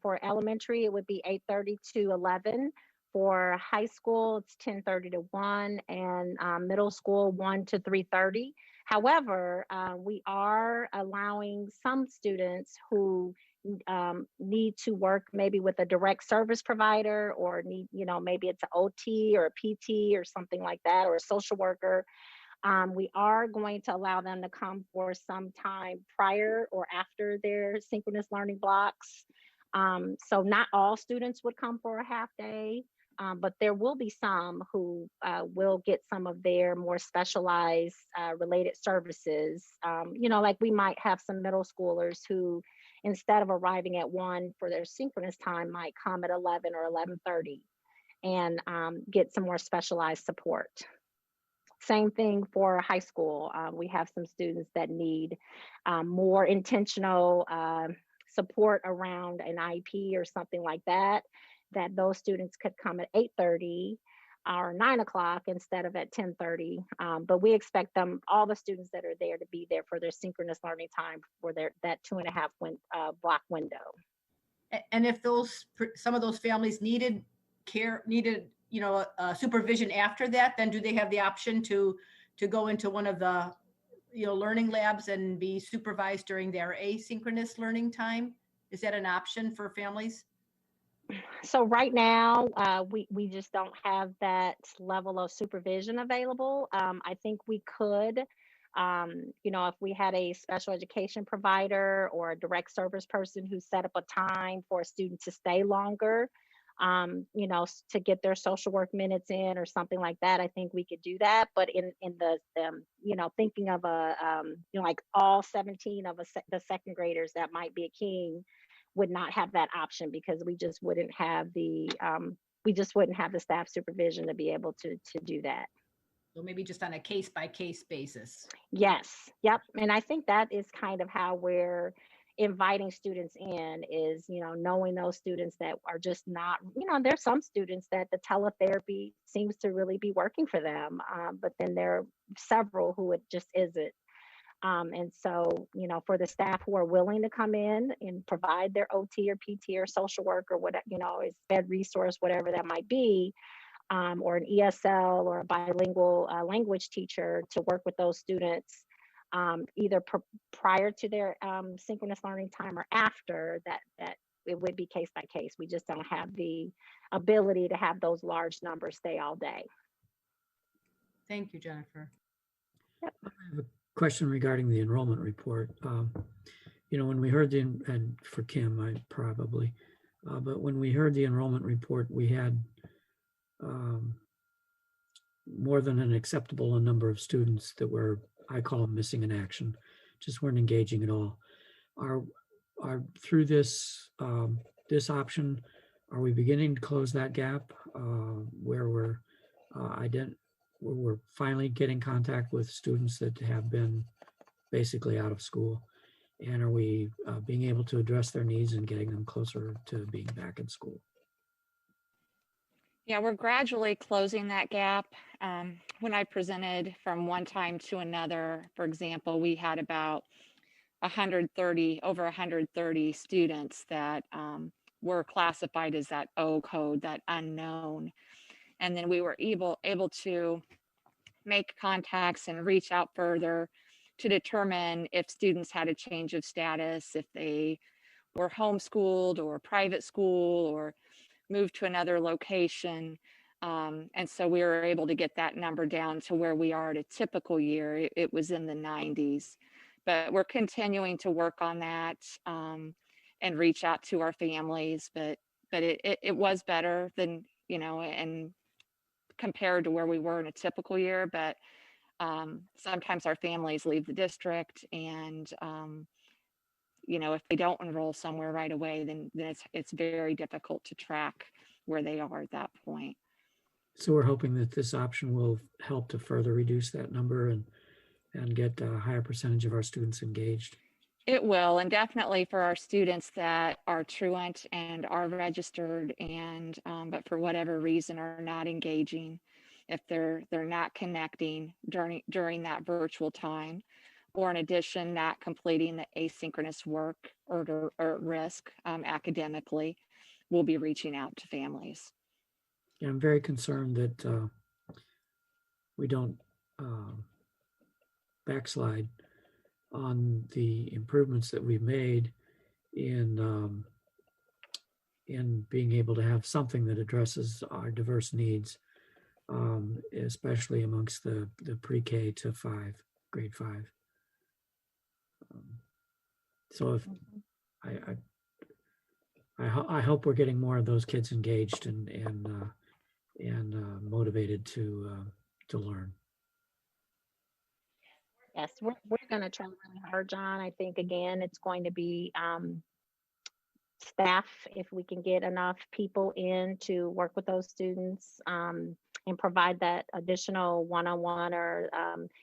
G: for elementary, it would be 8:30 to 11. For high school, it's 10:30 to 1, and middle school 1 to 3:30. However, we are allowing some students who need to work maybe with a direct service provider, or need, maybe it's an OT or a PT or something like that, or a social worker. We are going to allow them to come for some time prior or after their synchronous learning blocks. So not all students would come for a half day, but there will be some who will get some of their more specialized related services. Like we might have some middle schoolers who, instead of arriving at 1 for their synchronous time, might come at 11 or 11:30 and get some more specialized support. Same thing for high school. We have some students that need more intentional support around an IEP or something like that, that those students could come at 8:30 or 9 o'clock instead of at 10:30. But we expect all the students that are there, to be there for their synchronous learning time for that 2.5 block window.
C: And if some of those families needed supervision after that, then do they have the option to go into one of the learning labs and be supervised during their asynchronous learning time? Is that an option for families?
G: So right now, we just don't have that level of supervision available. I think we could, if we had a special education provider or a direct service person who set up a time for a student to stay longer, to get their social work minutes in or something like that, I think we could do that. But in the thinking of like all 17 of the second graders that might be a king would not have that option, because we just wouldn't have the staff supervision to be able to do that.
C: So maybe just on a case-by-case basis.
G: Yes. Yep. And I think that is kind of how we're inviting students in, is, knowing those students that are just not, there's some students that the teletherapy seems to really be working for them. But then there are several who it just isn't. And so, for the staff who are willing to come in and provide their OT or PT or social work or whatever, is bed resource, whatever that might be, or an ESL or a bilingual language teacher to work with those students, either prior to their synchronous learning time or after that, it would be case by case. We just don't have the ability to have those large numbers stay all day.
C: Thank you, Jennifer.
G: Yep.
H: I have a question regarding the enrollment report. When we heard and for Kim, but when we heard the enrollment report, we had more than an acceptable number of students that were, I call them missing in action, just weren't engaging at all. Are through this this option, are we beginning to close that gap where we're finally getting contact with students that have been basically out of school? And are we being able to address their needs and getting them closer to being back in school?
K: Yeah, we're gradually closing that gap. When I presented from one time to another, for example, we had about 130, over 130 students that were classified as that O code, that unknown. And then we were able to make contacts and reach out further to determine if students had a change of status, if they were homeschooled or private school or moved to another location. And so we were able to get that number down to where we are at a typical year. It was in the 90s. But we're continuing to work on that and reach out to our families. But it was better than, and compared to where we were in a typical year. But sometimes our families leave the district, and if they don't enroll somewhere right away, then it's very difficult to track where they are at that point.
H: So we're hoping that this option will help to further reduce that number and get a higher percentage of our students engaged.
K: It will, and definitely for our students that are truant and are registered and but for whatever reason are not engaging, if they're not connecting during that virtual time, or in addition not completing the asynchronous work or risk academically, we'll be reaching out to families.
H: Yeah, I'm very concerned that we don't backslide on the improvements that we've made in being able to have something that addresses our diverse needs, especially amongst the pre-K to grade 5. So if I hope we're getting more of those kids engaged and motivated to learn.
G: Yes, we're going to try really hard, John. I think, again, it's going to be staff, if we can get enough people in to work with those students and provide that additional one-on-one or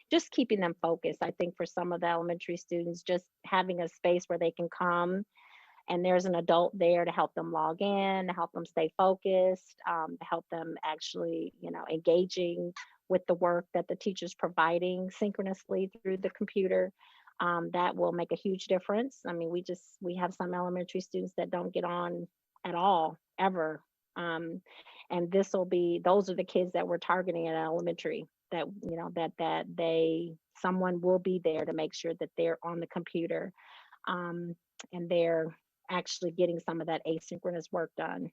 G: just keeping them focused. I think for some of the elementary students, just having a space where they can come and there's an adult there to help them log in, to help them stay focused, to help them actually, engaging with the work that the teacher's providing synchronously through the computer. That will make a huge difference. I mean, we have some elementary students that don't get on at all, ever. And those are the kids that we're targeting at elementary, that, someone will be there to make sure that they're on the computer and they're actually getting some of that asynchronous work done.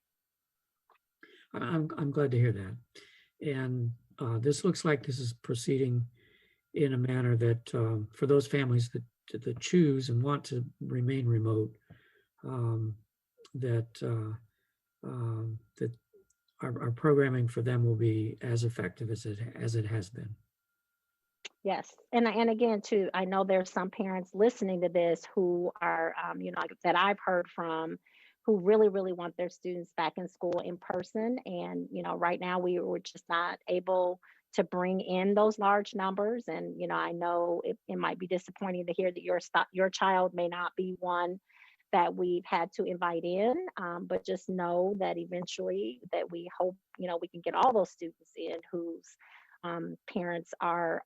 H: I'm glad to hear that. And this looks like this is proceeding in a manner that for those families that choose and want to remain remote, that our programming for them will be as effective as it has been.
G: Yes, and again, too, I know there's some parents listening to this who are, that I've heard from, who really, really want their students back in school in person. And, right now we were just not able to bring in those large numbers. And, I know it might be disappointing to hear that your child may not be one that we've had to invite in, but just know that eventually that we hope, we can get all those students in whose parents are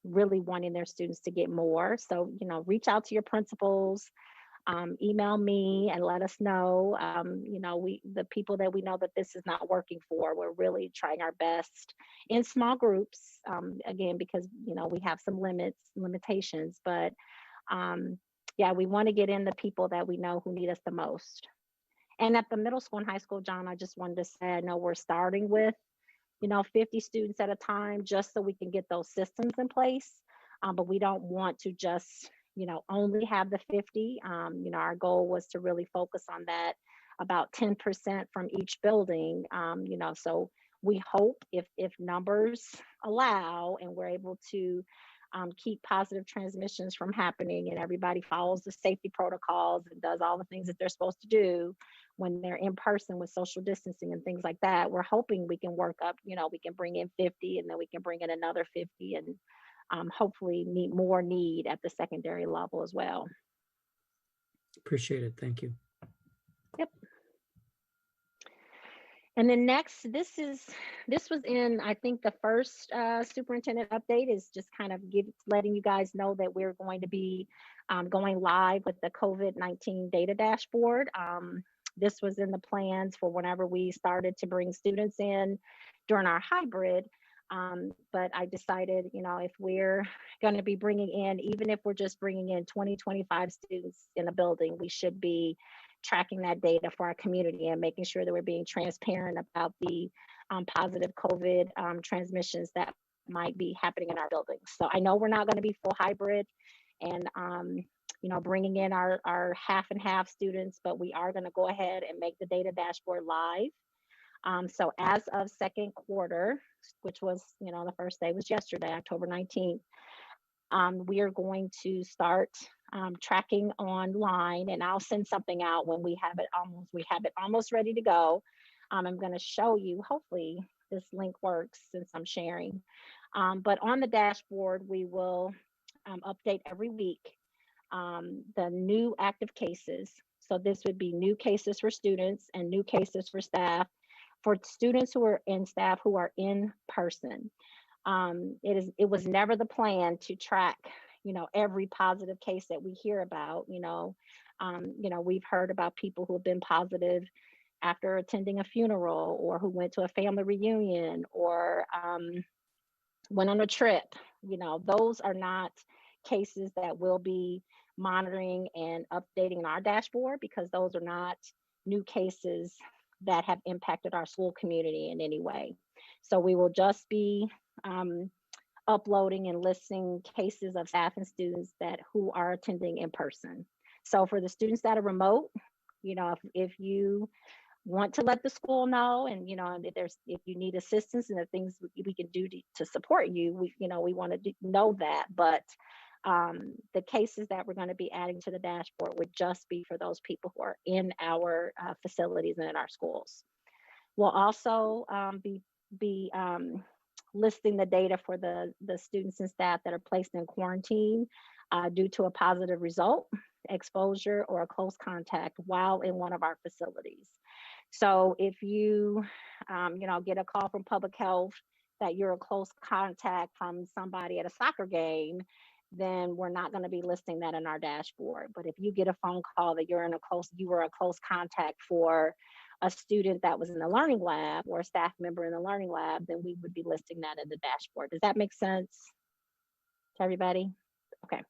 G: really wanting their students to get more. So, reach out to your principals, email me and let us know. The people that we know that this is not working for, we're really trying our best in small groups, again, because, we have some limitations, but yeah, we want to get in the people that we know who need us the most. And at the middle school and high school, John, I just wanted to say, I know we're starting with 50 students at a time, just so we can get those systems in place. But we don't want to just, only have the 50. Our goal was to really focus on that, about 10% from each building, so we hope if numbers allow and we're able to keep positive transmissions from happening and everybody follows the safety protocols and does all the things that they're supposed to do when they're in person with social distancing and things like that, we're hoping we can work up, we can bring in 50 and then we can bring in another 50 and hopefully meet more need at the secondary level as well.
H: Appreciate it. Thank you.
G: Yep. And then next, this was in, I think, the first superintendent update is just kind of letting you guys know that we're going to be going live with the COVID-19 data dashboard. This was in the plans for whenever we started to bring students in during our hybrid. But I decided, if we're going to be bringing in, even if we're just bringing in 20, 25 students in a building, we should be tracking that data for our community and making sure that we're being transparent about the positive COVID transmissions that might be happening in our buildings. So I know we're not going to be full hybrid and, bringing in our half and half students, but we are going to go ahead and make the data dashboard live. So as of second quarter, which was, the first day was yesterday, October 19th, we are going to start tracking online, and I'll send something out when we have it almost ready to go. I'm going to show you, hopefully this link works since I'm sharing. But on the dashboard, we will update every week the new active cases. So this would be new cases for students and new cases for staff. For students who are in staff who are in person, it was never the plan to track, every positive case that we hear about. We've heard about people who have been positive after attending a funeral, or who went to a family reunion, or went on a trip. Those are not cases that we'll be monitoring and updating in our dashboard, because those are not new cases that have impacted our school community in any way. So we will just be uploading and listing cases of staff and students who are attending in person. So for the students that are remote, if you want to let the school know, and if you need assistance and the things we can do to support you, we want to know that. But the cases that we're going to be adding to the dashboard would just be for those people who are in our facilities and in our schools. We'll also be listing the data for the students and staff that are placed in quarantine due to a positive result, exposure, or a close contact while in one of our facilities. So if you, get a call from public health that you're a close contact from somebody at a soccer game, then we're not going to be listing that in our dashboard. But if you get a phone call that you were a close contact for a student that was in the learning lab or a staff member in the learning lab, then we would be listing that in the dashboard. Does that make sense to everybody? Okay.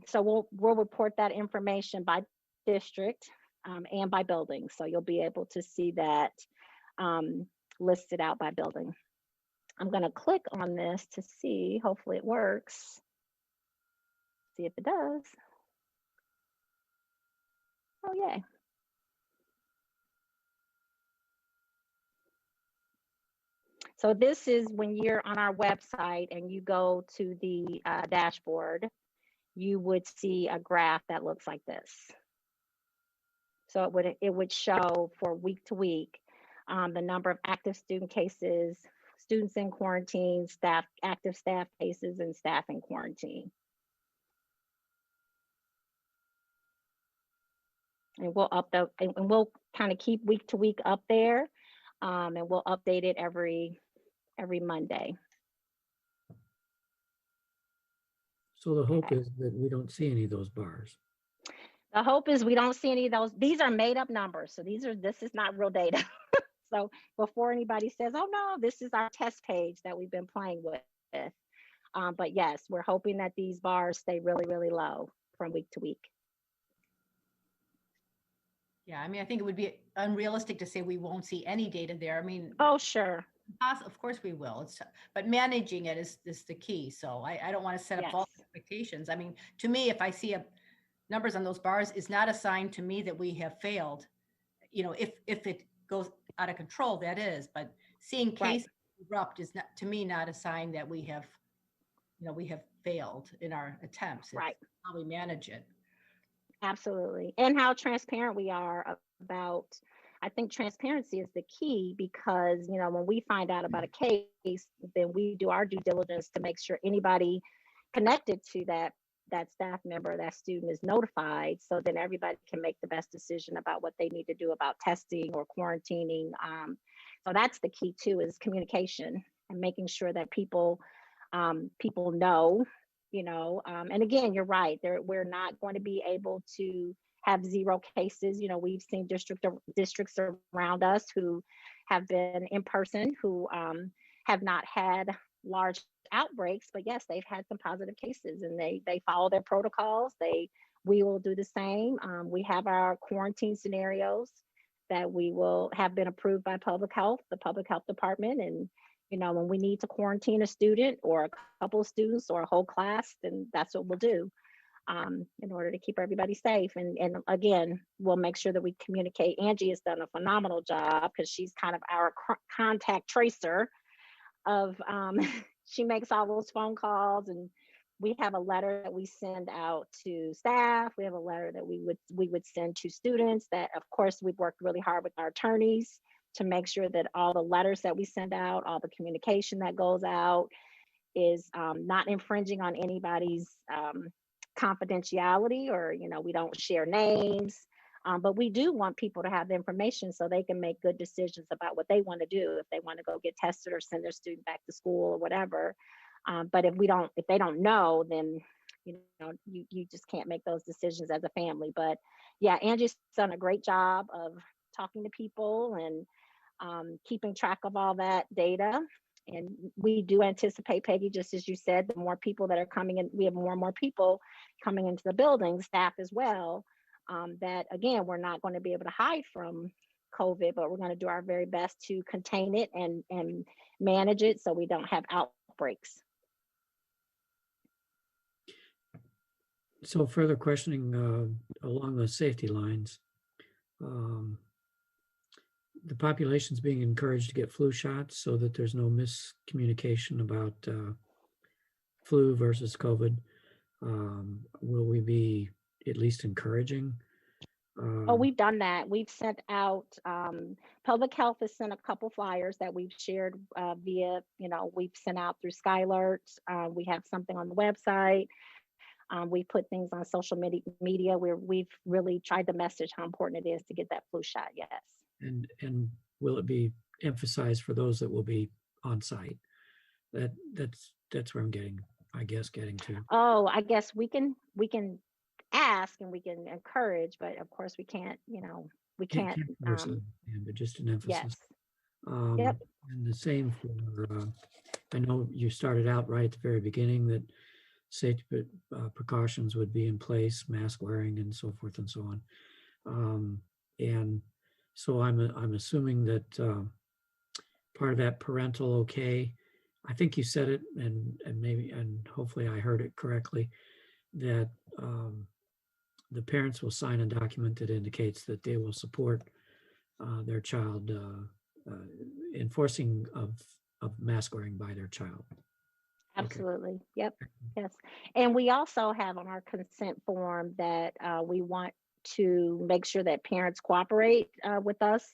G: So we'll report that information by district and by building. So you'll be able to see that listed out by building. I'm going to click on this to see, hopefully it works. See if it does. Oh, yay. So this is when you're on our website and you go to the dashboard, you would see a graph that looks like this. So it would show for week to week the number of active student cases, students in quarantine, active staff cases, and staff in quarantine. And we'll kind of keep week to week up there, and we'll update it every Monday.
H: So the hope is that we don't see any of those bars.
G: The hope is we don't see any of those. These are made up numbers. So this is not real data. So before anybody says, oh no, this is our test page that we've been playing with. But yes, we're hoping that these bars stay really, really low from week to week.
C: Yeah, I think it would be unrealistic to say we won't see any data there.
G: Oh, sure.
C: Of course we will. But managing it is the key. So I don't want to set up false expectations. To me, if I see numbers on those bars, is not a sign to me that we have failed. If it goes out of control, that is, but seeing
G: Right.
C: cases erupt is not, to me, not a sign that we have, we have failed in our attempts. It's
G: Right.
C: how we manage it.
G: Absolutely. And how transparent we are about, I think transparency is the key because, when we find out about a case, then we do our due diligence to make sure anybody connected to that staff member, that student is notified. So then everybody can make the best decision about what they need to do about testing or quarantining. So that's the key too, is communication and making sure that people know, and again, you're right. We're not going to be able to have 0 cases. We've seen districts around us who have been in person, who have not had large outbreaks, but yes, they've had some positive cases, and they follow their protocols. We will do the same. We have our quarantine scenarios that we will have been approved by the public health department, and when we need to quarantine a student or a couple of students or a whole class, then that's what we'll do in order to keep everybody safe. And again, we'll make sure that we communicate. Angie has done a phenomenal job because she's kind of our contact tracer of, she makes all those phone calls, and we have a letter that we send out to staff. We have a letter that we would send to students that, of course, we've worked really hard with our attorneys to make sure that all the letters that we send out, all the communication that goes out is not infringing on anybody's confidentiality, or, we don't share names. But we do want people to have the information so they can make good decisions about what they want to do, if they want to go get tested or send their student back to school or whatever. But if they don't know, then, you just can't make those decisions as a family. But yeah, Angie's done a great job of talking to people and keeping track of all that data. And we do anticipate, Peggy, just as you said, the more people that are coming in, we have more and more people coming into the building, staff as well, that again, we're not going to be able to hide from COVID, but we're going to do our very best to contain it and manage it so we don't have outbreaks.
H: So further questioning along the safety lines. The population's being encouraged to get flu shots so that there's no miscommunication about flu versus COVID. Will we be at least encouraging?
G: We've done that. We've sent out, public health has sent a couple flyers that we've shared via, we've sent out through Skylert. We have something on the website. We put things on social media where we've really tried to message how important it is to get that flu shot. Yes.
H: And will it be emphasized for those that will be on site? That's where I'm getting to.
G: Oh, I guess we can ask and we can encourage, but of course we can't, we can't.
H: But just an emphasis.
G: Yes.
H: Yep. And the same for, I know you started out right at the very beginning that safety precautions would be in place, mask wearing and so forth and so on. And so I'm assuming that part of that parental okay, I think you said it, and hopefully I heard it correctly, that the parents will sign a document that indicates that they will support their child enforcing of mask wearing by their child.
G: Absolutely. Okay. Yep. Yes. And we also have on our consent form that we want to make sure that parents cooperate with us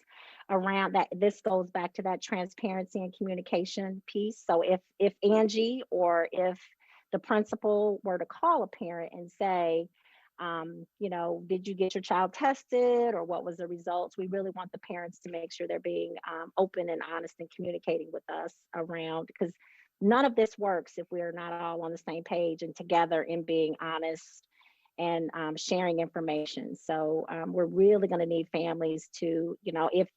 G: around that. This goes back to that transparency and communication piece. So if Angie or if the principal were to call a parent and say, did you get your child tested, or what was the results? We really want the parents to make sure they're being open and honest and communicating with us around, because none of this works if we're not all on the same page and together in being honest and sharing information. So we're really going to need families to, if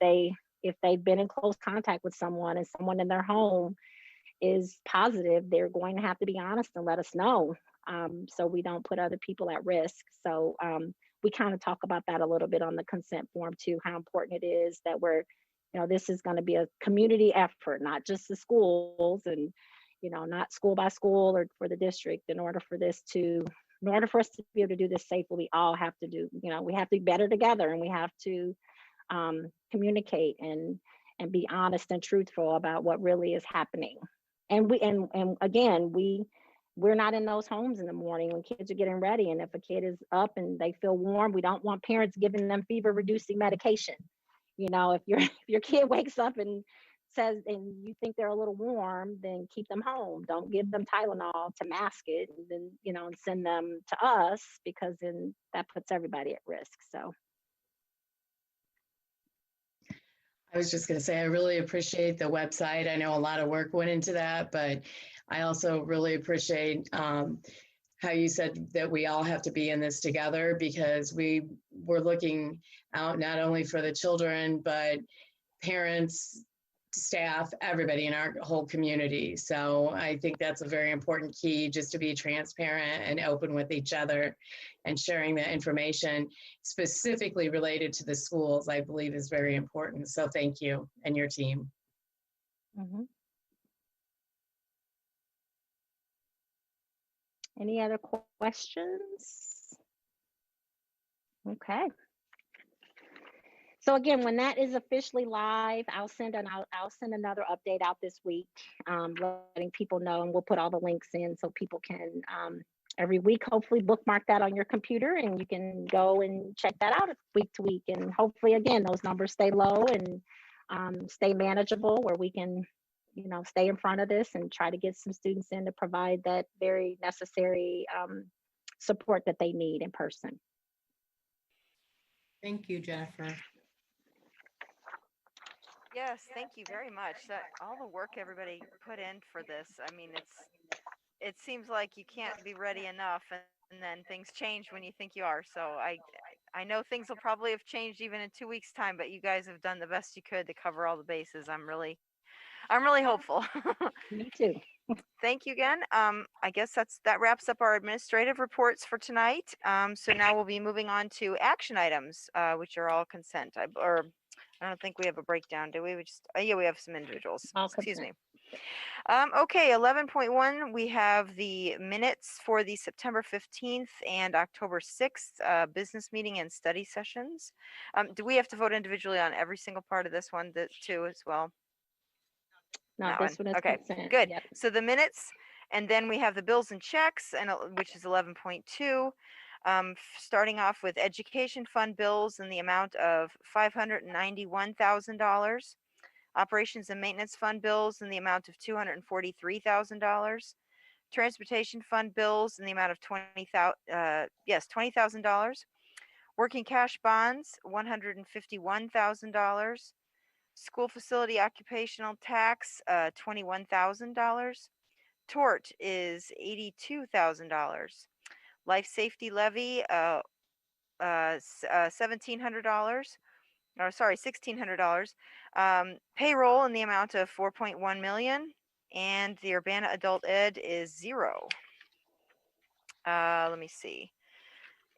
G: they've been in close contact with someone and someone in their home is positive, they're going to have to be honest and let us know, so we don't put other people at risk. So we kind of talk about that a little bit on the consent form too, how important it is that we're, this is going to be a community effort, not just the schools and, not school by school or for the district. In order for us to be able to do this safely, we all have to do, we have to be better together, and we have to communicate and and be honest and truthful about what really is happening. And again, we're not in those homes in the morning when kids are getting ready. And if a kid is up and they feel warm, we don't want parents giving them fever reducing medication. You know, if your kid wakes up and says, and you think they're a little warm, then keep them home. Don't give them Tylenol to mask it, and then, you know, and send them to us, because then that puts everybody at risk. So.
J: I was just going to say, I really appreciate the website. I know a lot of work went into that, but I also really appreciate how you said that we all have to be in this together, because we're looking out not only for the children, but parents, staff, everybody in our whole community. So I think that's a very important key, just to be transparent and open with each other, and sharing that information specifically related to the schools, I believe is very important. So thank you and your team.
G: Mm-hmm. Any other questions? Okay. So again, when that is officially live, I'll send another update out this week, letting people know, and we'll put all the links in so people can every week hopefully bookmark that on your computer, and you can go and check that out week to week. And hopefully, again, those numbers stay low and stay manageable, where we can, you know, stay in front of this and try to get some students in to provide that very necessary support that they need in person.
L: Thank you, Jennifer.
A: Yes, thank you very much. That all the work everybody put in for this. I mean, it seems like you can't be ready enough, and then things change when you think you are. So I know things will probably have changed even in 2 weeks' time, but you guys have done the best you could to cover all the bases. I'm really hopeful.
G: Me too.
A: Thank you again. I guess that wraps up our administrative reports for tonight. So now we'll be moving on to action items, which are all consent. I don't think we have a breakdown, do we? Yeah, we have some individuals.
G: All
A: Excuse
G: consent.
A: me. Okay, 11.1, we have the minutes for the September 15th and October 6th business meeting and study sessions. Do we have to vote individually on every single part of this one too as well?
G: No,
A: That
G: this one is
A: Okay,
G: consent.
A: good.
G: Yep.
A: So the minutes, and then we have the bills and checks, and which is 11.2. Starting off with education fund bills in the amount of $591,000. Operations and maintenance fund bills in the amount of $243,000. Transportation fund bills in the amount of $20,000. Working cash bonds, $151,000. School facility occupational tax, $21,000. Tort is $82,000. Life safety levy, $1,700. Or sorry, $1,600. Payroll in the amount of 4.1 million, and the Urbana adult ed is 0. Let me see.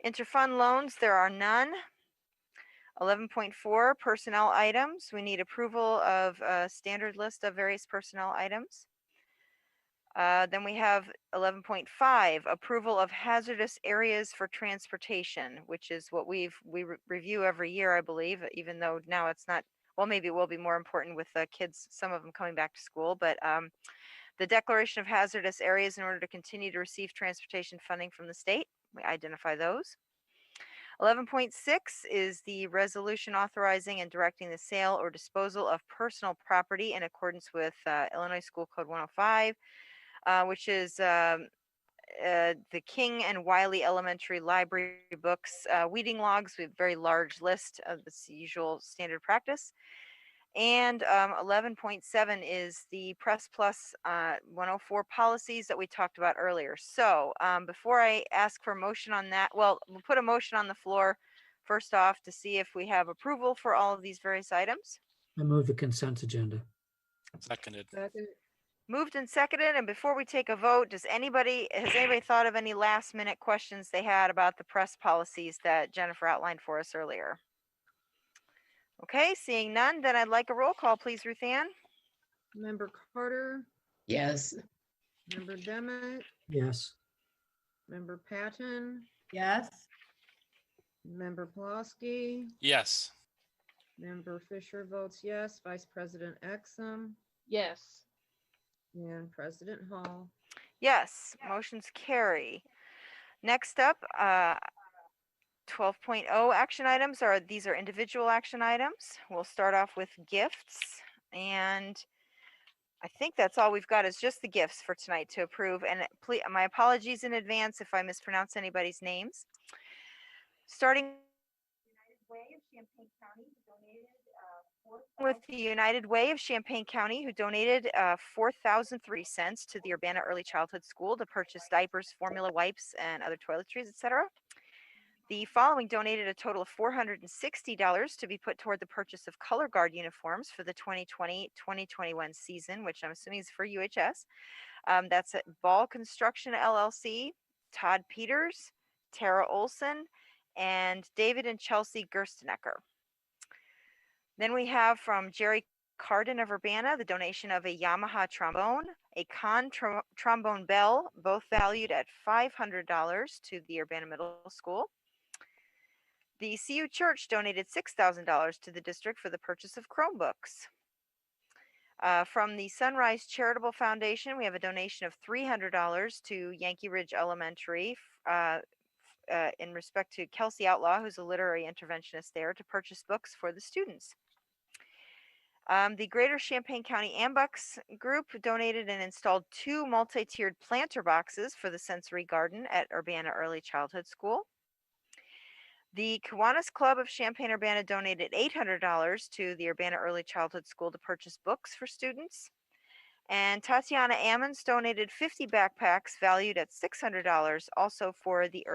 A: Interfund loans, there are none. 11.4, personnel items. We need approval of a standard list of various personnel items. Then we have 11.5, approval of hazardous areas for transportation, which is what we review every year, I believe, even though now it's not, well, maybe it will be more important with the kids, some of them coming back to school, but the declaration of hazardous areas in order to continue to receive transportation funding from the state, we identify those. 11.6 is the resolution authorizing and directing the sale or disposal of personal property in accordance with Illinois School Code 105. Which is the King and Wiley Elementary Library books, weeding logs with very large list of the usual standard practice. And 11.7 is the Press Plus 104 policies that we talked about earlier. So before I ask for a motion on that, well, we'll put a motion on the floor first off to see if we have approval for all of these various items.
H: I move the consent agenda.
L: Seconded.
A: Moved and seconded, and before we take a vote, has anybody thought of any last minute questions they had about the press policies that Jennifer outlined for us earlier? Okay, seeing none, then I'd like a roll call, please, Ruth Ann.
B: Member Carter,
J: Yes.
B: Member Demmett,
H: Yes.
B: Member Patton,
L: Yes.
B: Member Pulaski,
L: Yes.
B: Member Fisher votes yes. Vice President Exum
I: Yes.
B: and President Hall.
A: Yes, motions carry. Next up, 12.0 action items these are individual action items. We'll start off with gifts, and I think that's all we've got is just the gifts for tonight to approve. And please, my apologies in advance if I mispronounce anybody's names. Starting with the United Way of Champaign County, who donated $4,003 to the Urbana Early Childhood School to purchase diapers, formula wipes, and other toiletries, etc. The following donated a total of $460 to be put toward the purchase of color guard uniforms for the 2020-2021 season, which I'm assuming is for UHS. That's at Ball Construction LLC, Todd Peters, Tara Olson, and David and Chelsea Gerstenecker. Then we have from Jerry Carden of Urbana, the donation of a Yamaha trombone, a Conn trombone bell, both valued at $500 to the Urbana Middle School. The CU Church donated $6,000 to the district for the purchase of Chromebooks. From the Sunrise Charitable Foundation, we have a donation of $300 to Yankee Ridge Elementary in respect to Kelsey Outlaw, who's a literary interventionist there, to purchase books for the students. The Greater Champaign County Ambucks group donated and installed 2 multi-tiered planter boxes for the sensory garden at Urbana Early Childhood School. The Kiwanis Club of Champaign-Urbana donated $800 to the Urbana Early Childhood School to purchase books for students. And Tatiana Ammons donated 50 backpacks valued at $600 also for the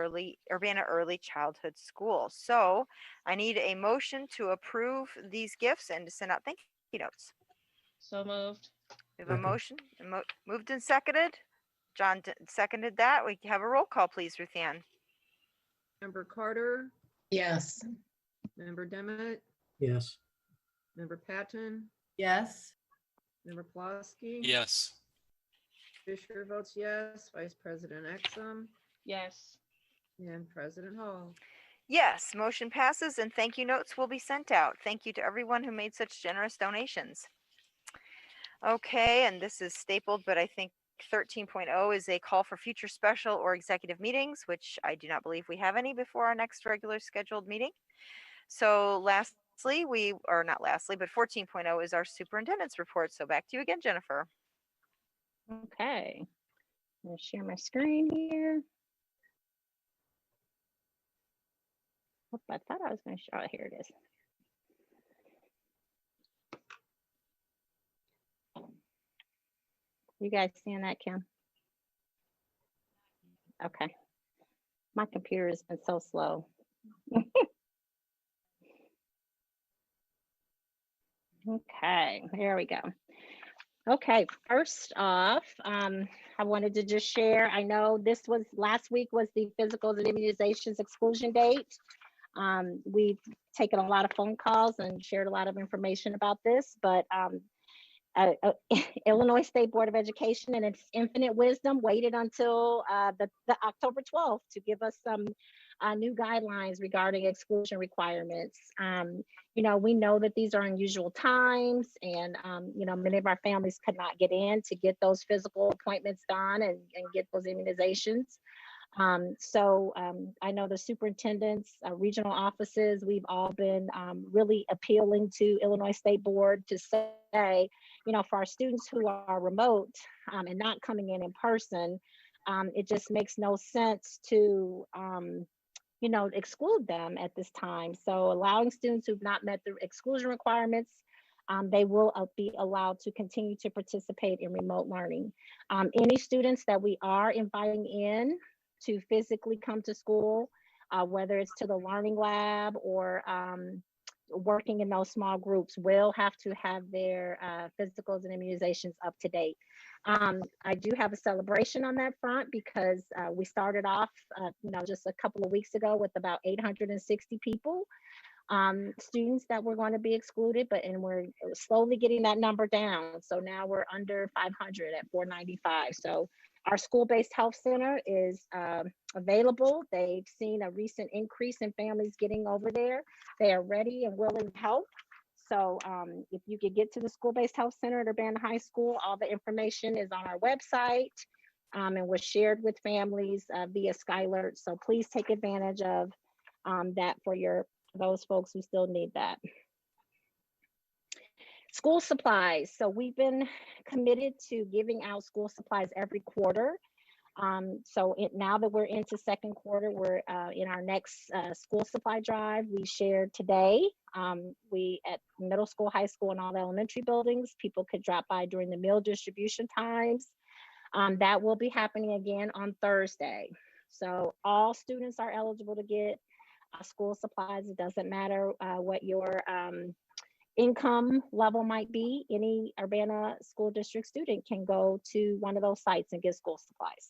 A: Urbana Early Childhood School. So I need a motion to approve these gifts and to send out thank you notes.
I: So moved.
A: We have a motion, moved and seconded. John seconded that. We have a roll call, please, Ruth Ann.
B: Member Carter,
J: Yes.
B: Member Demmett,
H: Yes.
B: Member Patton,
L: Yes.
B: Member Pulaski.
L: Yes.
B: Fisher votes yes. Vice President Exum
I: Yes.
B: and President Hall.
A: Yes, motion passes and thank you notes will be sent out. Thank you to everyone who made such generous donations. Okay, and this is stapled, but I think 13.0 is a call for future special or executive meetings, which I do not believe we have any before our next regular scheduled meeting. So lastly, not lastly, but 14.0 is our superintendent's report. So back to you again, Jennifer.
G: Okay, I'm gonna share my screen here. Oop, I thought I was gonna show, oh, here it is. You guys seeing that, Kim? Okay. My computer has been so slow. Okay, there we go. Okay, first off, I wanted to just share, I know last week was the physicals and immunizations exclusion date. We've taken a lot of phone calls and shared a lot of information about this, but Illinois State Board of Education in its infinite wisdom waited until the October 12th to give us some new guidelines regarding exclusion requirements. We know that these are unusual times and, many of our families could not get in to get those physical appointments done and get those immunizations. I know the superintendents, regional offices, we've all been really appealing to Illinois State Board to say, for our students who are remote and not coming in person, it just makes no sense to, exclude them at this time. So allowing students who've not met the exclusion requirements, they will be allowed to continue to participate in remote learning. Any students that we are inviting in to physically come to school, whether it's to the learning lab or working in those small groups, will have to have their physicals and immunizations up to date. I do have a celebration on that front because we started off, just a couple of weeks ago with about 860 people, students that were going to be excluded, and we're slowly getting that number down. So now we're under 500 at 495. So our school-based health center is available. They've seen a recent increase in families getting over there. They are ready and willing to help. So if you could get to the school-based health center at Urbana High School, all the information is on our website and was shared with families via Skylert. So please take advantage of that for those folks who still need that. School supplies. So we've been committed to giving out school supplies every quarter. Now that we're into second quarter, we're in our next school supply drive. We shared today, we at middle school, high school, and all the elementary buildings, people could drop by during the meal distribution times. That will be happening again on Thursday. So all students are eligible to get school supplies. It doesn't matter what your income level might be. Any Urbana school district student can go to one of those sites and get school supplies.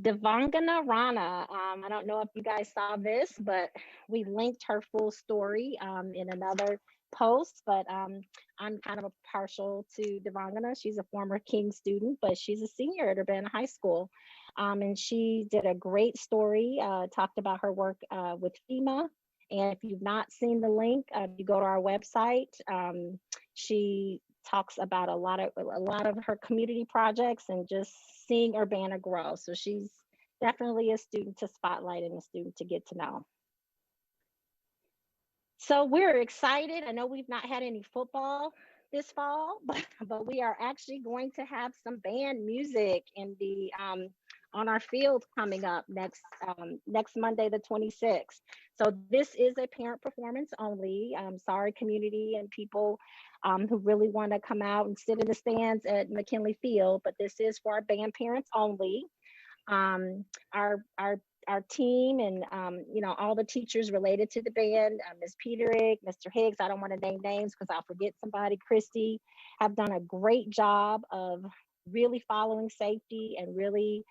G: Devangana Rana, I don't know if you guys saw this, but we linked her full story in another post, but I'm kind of partial to Devangana. She's a former King student, but she's a senior at Urbana High School. And she did a great story, talked about her work with FEMA. And if you've not seen the link, you go to our website. She talks about a lot of her community projects and just seeing Urbana grow. So she's definitely a student to spotlight and a student to get to know. So we're excited. I know we've not had any football this fall, but we are actually going to have some band music in the on our field coming up next Monday, the 26th. So this is a parent performance only. Sorry, community and people who really want to come out and sit in the stands at McKinley Field, but this is for our band parents only. Our team and all the teachers related to the band, Ms. Peterick, Mr. Higgs, I don't want to name names because I'll forget somebody, Christy, have done a great job of really following safety and really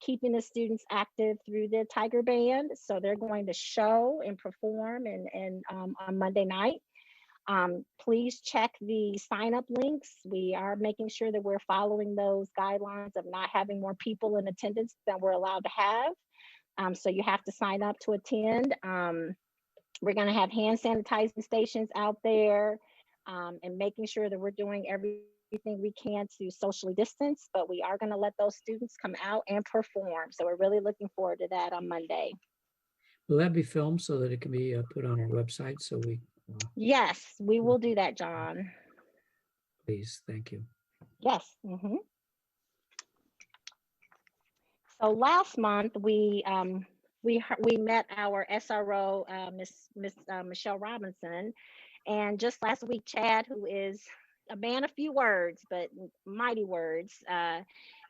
G: keeping the students active through the Tiger Band. So they're going to show and perform and on Monday night. Please check the sign-up links. We are making sure that we're following those guidelines of not having more people in attendance than we're allowed to have. So you have to sign up to attend. We're going to have hand sanitizing stations out there and making sure that we're doing everything we can to socially distance, but we are going to let those students come out and perform. So we're really looking forward to that on Monday.
H: Will that be filmed so that it can be put on our website so we
G: Yes, we will do that, John.
H: Please, thank you.
G: Yes. So last month we met our SRO, Miss Michelle Robinson, and just last week Chad, who is a man of few words but mighty words,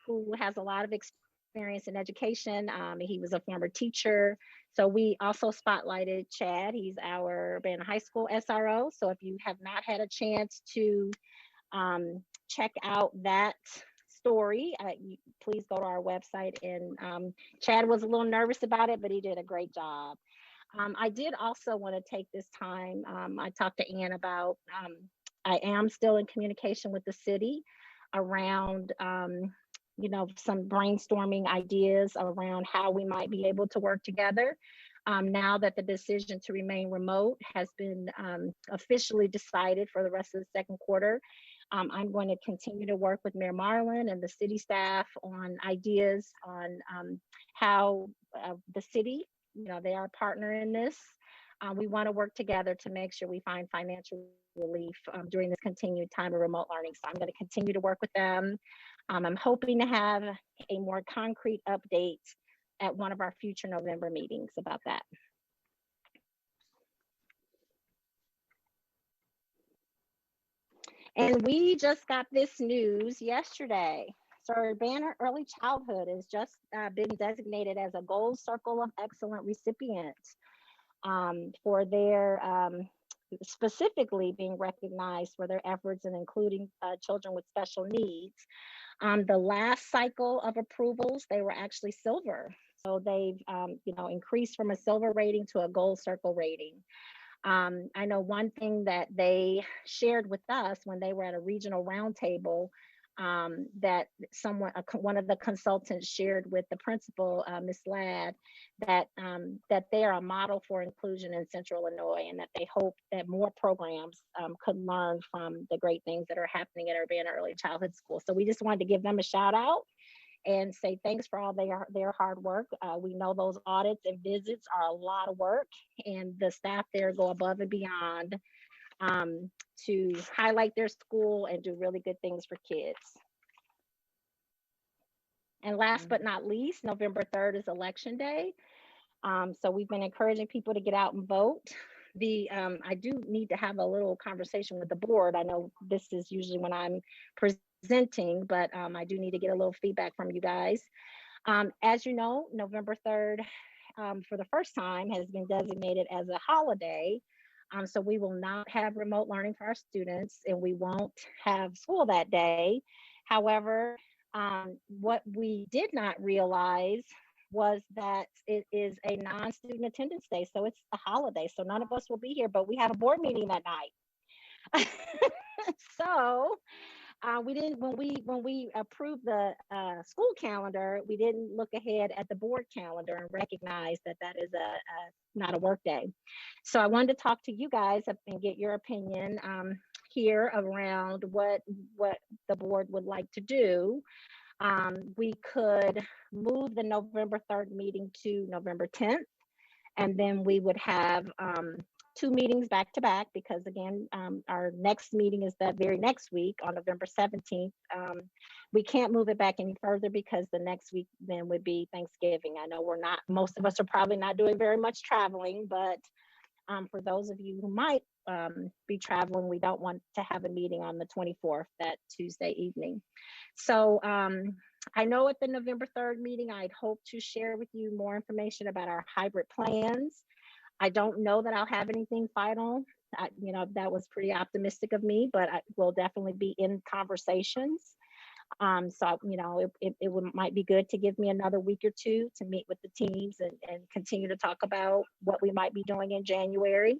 G: who has a lot of experience in education. He was a former teacher. So we also spotlighted Chad. He's our Urbana High School SRO. So if you have not had a chance to check out that story, please go to our website. And Chad was a little nervous about it, but he did a great job. I did also want to take this time. I talked to Ann about, I am still in communication with the city around some brainstorming ideas around how we might be able to work together. Now that the decision to remain remote has been officially decided for the rest of the second quarter, I'm going to continue to work with Mayor Marlin and the city staff on ideas on how the city, they are a partner in this. We want to work together to make sure we find financial relief during this continued time of remote learning. So I'm going to continue to work with them. I'm hoping to have a more concrete update at one of our future November meetings about that. And we just got this news yesterday. So Urbana Early Childhood has just been designated as a Gold Circle of Excellent recipient for their specifically being recognized for their efforts in including children with special needs. The last cycle of approvals, they were actually silver. So they've increased from a silver rating to a Gold Circle rating. I know one thing that they shared with us when they were at a regional roundtable that one of the consultants shared with the principal, Ms. Ladd, that they are a model for inclusion in Central Illinois, and that they hope that more programs could learn from the great things that are happening at Urbana Early Childhood School. So we just wanted to give them a shout out and say thanks for all their hard work. We know those audits and visits are a lot of work, and the staff there go above and beyond to highlight their school and do really good things for kids. And last but not least, November 3rd is Election Day. So we've been encouraging people to get out and vote. I do need to have a little conversation with the board. I know this is usually when I'm presenting, but I do need to get a little feedback from you guys. As you know, November 3rd, for the first time, has been designated as a holiday. So we will not have remote learning for our students, and we won't have school that day. However, what we did not realize was that it is a non-student attendance day, so it's a holiday. So none of us will be here, but we have a board meeting that night. So we didn't, when we approved the school calendar, we didn't look ahead at the board calendar and recognize that that is not a work day. So I wanted to talk to you guys and get your opinion here around what the board would like to do. We could move the November 3rd meeting to November 10th, and then we would have 2 meetings back to back, because again, our next meeting is that very next week on November 17th. We can't move it back any further because the next week then would be Thanksgiving. I know most of us are probably not doing very much traveling, but for those of you who might be traveling, we don't want to have a meeting on the 24th, that Tuesday evening. So I know at the November 3rd meeting, I'd hope to share with you more information about our hybrid plans. I don't know that I'll have anything final. That was pretty optimistic of me, but I will definitely be in conversations. So, it might be good to give me another week or two to meet with the teams and continue to talk about what we might be doing in January.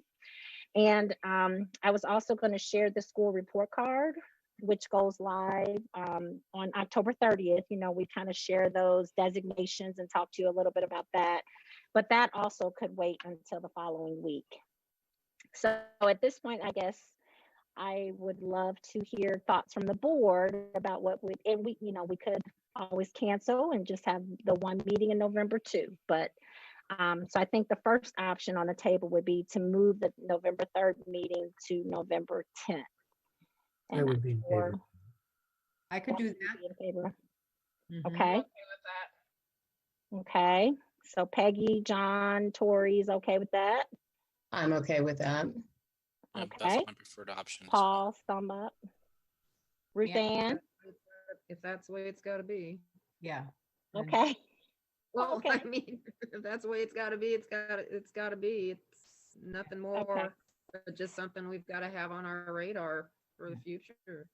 G: And I was also going to share the school report card, which goes live on October 30th. We kind of share those designations and talk to you a little bit about that. But that also could wait until the following week. So at this point, I guess I would love to hear thoughts from the board about we could always cancel and just have the one meeting in November too. But so I think the first option on the table would be to move the November 3rd meeting to November 10th.
H: I would be in favor.
L: I could do that.
G: In favor.
L: Mhm.
G: Okay.
I: I'm okay with that.
G: Okay. So Peggy, John, Tori's okay with that?
J: I'm okay with that.
L: Yeah,
G: Okay.
L: that's my preferred option.
G: Paul, thumb up. Ruth
B: Yeah,
G: Ann?
B: if that's the way it's got to be.
L: Yeah.
G: Okay.
B: Well,
G: Okay.
B: I mean, if that's the way it's got to be, it's got to be. It's nothing more, but just something we've got to have on our radar for the future.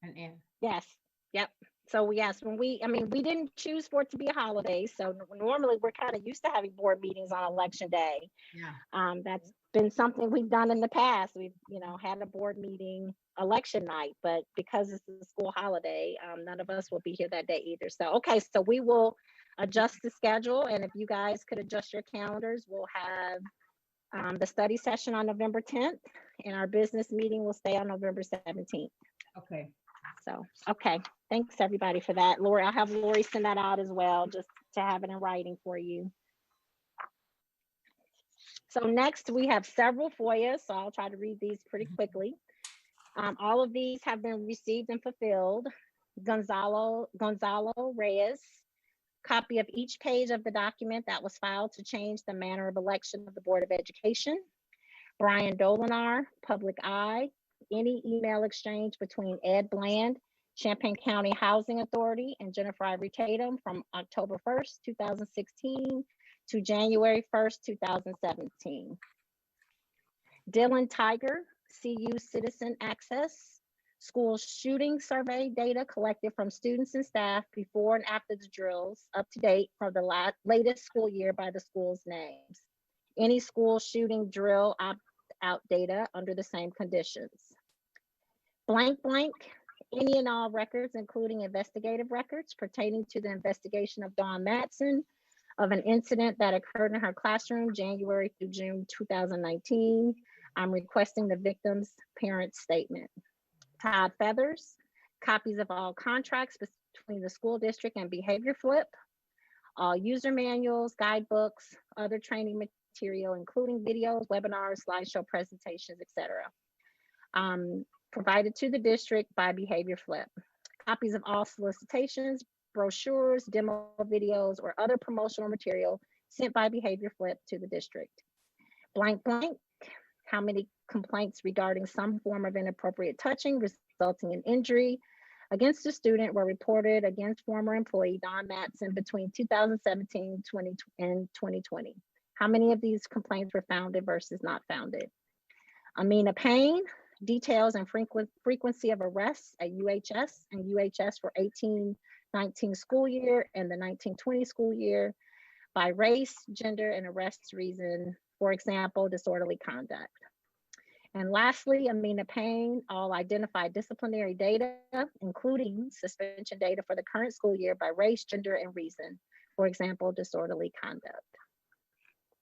L: And
G: Yes. Yep. So yes, we didn't choose for it to be a holiday. So normally we're kind of used to having board meetings on election day.
L: yeah.
G: That's been something we've done in the past. We've, had a board meeting election night, but because it's a school holiday, none of us will be here that day either. So, okay, so we will adjust the schedule. And if you guys could adjust your calendars, we'll have the study session on November 10th, and our business meeting will stay on November 17th.
L: Okay.
G: So, okay. Thanks everybody for that. Lori, I'll have Lori send that out as well, just to have it in writing for you. So next we have several FOIAs, so I'll try to read these pretty quickly. All of these have been received and fulfilled. Gonzalo Reyes, copy of each page of the document that was filed to change the manner of election of the Board of Education. Brian Dolinar, Public Eye, any email exchange between Ed Bland, Champaign County Housing Authority, and Jennifer Ivory Tatum from October 1st, 2016 to January 1st, 2017. Dylan Tiger, CU Citizen Access, school shooting survey data collected from students and staff before and after the drills, up to date for the latest school year by the school's names. Any school shooting drill opt-out data under the same conditions. Blank blank any and all records, including investigative records pertaining to the investigation of Dawn Matson of an incident that occurred in her classroom January through June 2019. I'm requesting the victim's parent statement. Todd Feathers, copies of all contracts between the school district and Behavior Flip, all user manuals, guidebooks, other training material, including videos, webinars, slideshow presentations, etc. Provided to the district by Behavior Flip. Copies of all solicitations, brochures, demo videos, or other promotional material sent by Behavior Flip to the district. Blank blank, how many complaints regarding some form of inappropriate touching resulting in injury against a student were reported against former employee Dawn Matson between 2017 and 2020. How many of these complaints were founded versus not founded? Amina Paine, details and frequency of arrests at UHS and UHS for 18-19 school year and the 19-20 school year by race, gender, and arrest reason, for example, disorderly conduct. And lastly, Amina Paine, all identified disciplinary data, including suspension data for the current school year by race, gender, and reason, for example, disorderly conduct.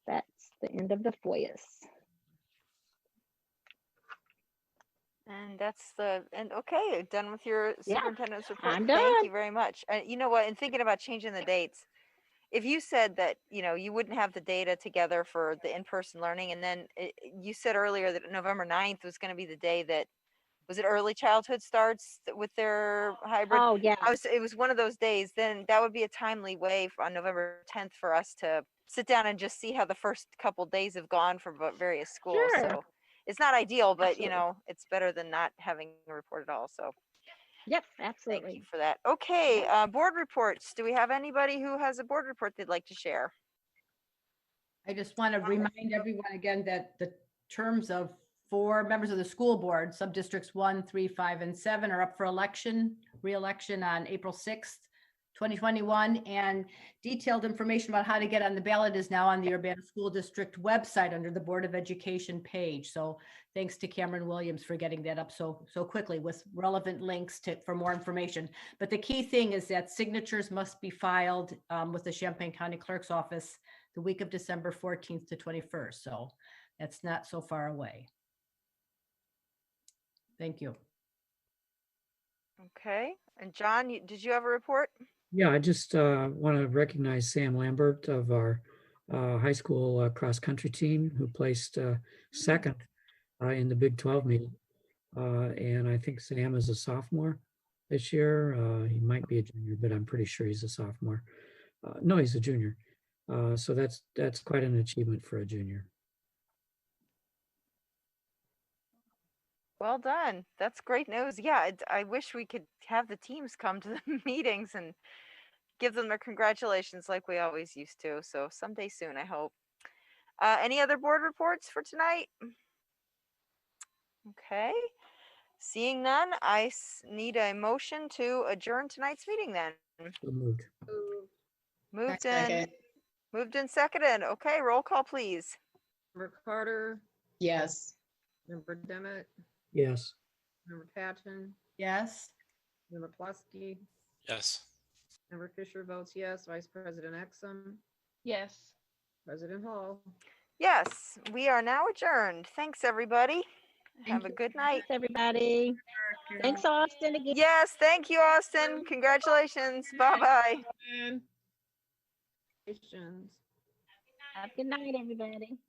G: That's the end of the FOIAs.
A: And that's the, and okay, done with your superintendent's report.
G: I'm
A: Thank
G: done.
A: you very much. You know what, in thinking about changing the dates, if you said that, you know, you wouldn't have the data together for the in-person learning, and then you said earlier that November 9th was going to be the day that, was it early childhood starts with their hybrid?
G: Oh, yeah.
A: It was one of those days, then that would be a timely way on November 10th for us to sit down and just see how the first couple days have gone for various schools.
G: Sure.
A: So it's not ideal, but you
G: Absolutely.
A: know, it's better than not having a report at all. So
G: Yep,
A: thank
G: absolutely.
A: you for that. Okay, board reports. Do we have anybody who has a board report they'd like to share?
C: I just want to remind everyone again that the terms of 4 members of the school board, sub-districts 1, 3, 5, and 7 are up for re-election on April 6th, 2021. And detailed information about how to get on the ballot is now on the Urbana School District website under the Board of Education page. So thanks to Cameron Williams for getting that up so quickly with relevant links for more information. But the key thing is that signatures must be filed with the Champaign County Clerk's Office the week of December 14th to 21st. So that's not so far away. Thank you.
A: Okay, and John, did you have a report?
H: Yeah, I just want to recognize Sam Lambert of our high school cross-country team who placed second in the Big 12 meeting. And I think Sam is a sophomore this year. He might be a junior, but I'm pretty sure he's a sophomore. No, he's a junior. So that's quite an achievement for a junior.
A: Well done. That's great news. Yeah, I wish we could have the teams come to the meetings and give them their congratulations like we always used to. So someday soon, I hope. Any other board reports for tonight? Okay. Seeing none, I need a motion to adjourn tonight's meeting then.
H: So moved.
A: Moved
J: Second.
A: and seconded. Okay, roll call, please.
B: Member Carter,
J: Yes.
B: Member Demmett,
H: Yes.
B: Member Patchen,
C: Yes.
B: Member Plasky,
L: Yes.
B: Member Fisher votes yes. Vice President Exum,
I: Yes.
B: President Hall.
A: Yes, we are now adjourned. Thanks, everybody. Have a good night.
G: Thanks, everybody. Thanks, Austin, again.
A: Yes, thank you, Austin. Congratulations. Bye-bye.
B: Congratulations.
G: Have a good night, everybody.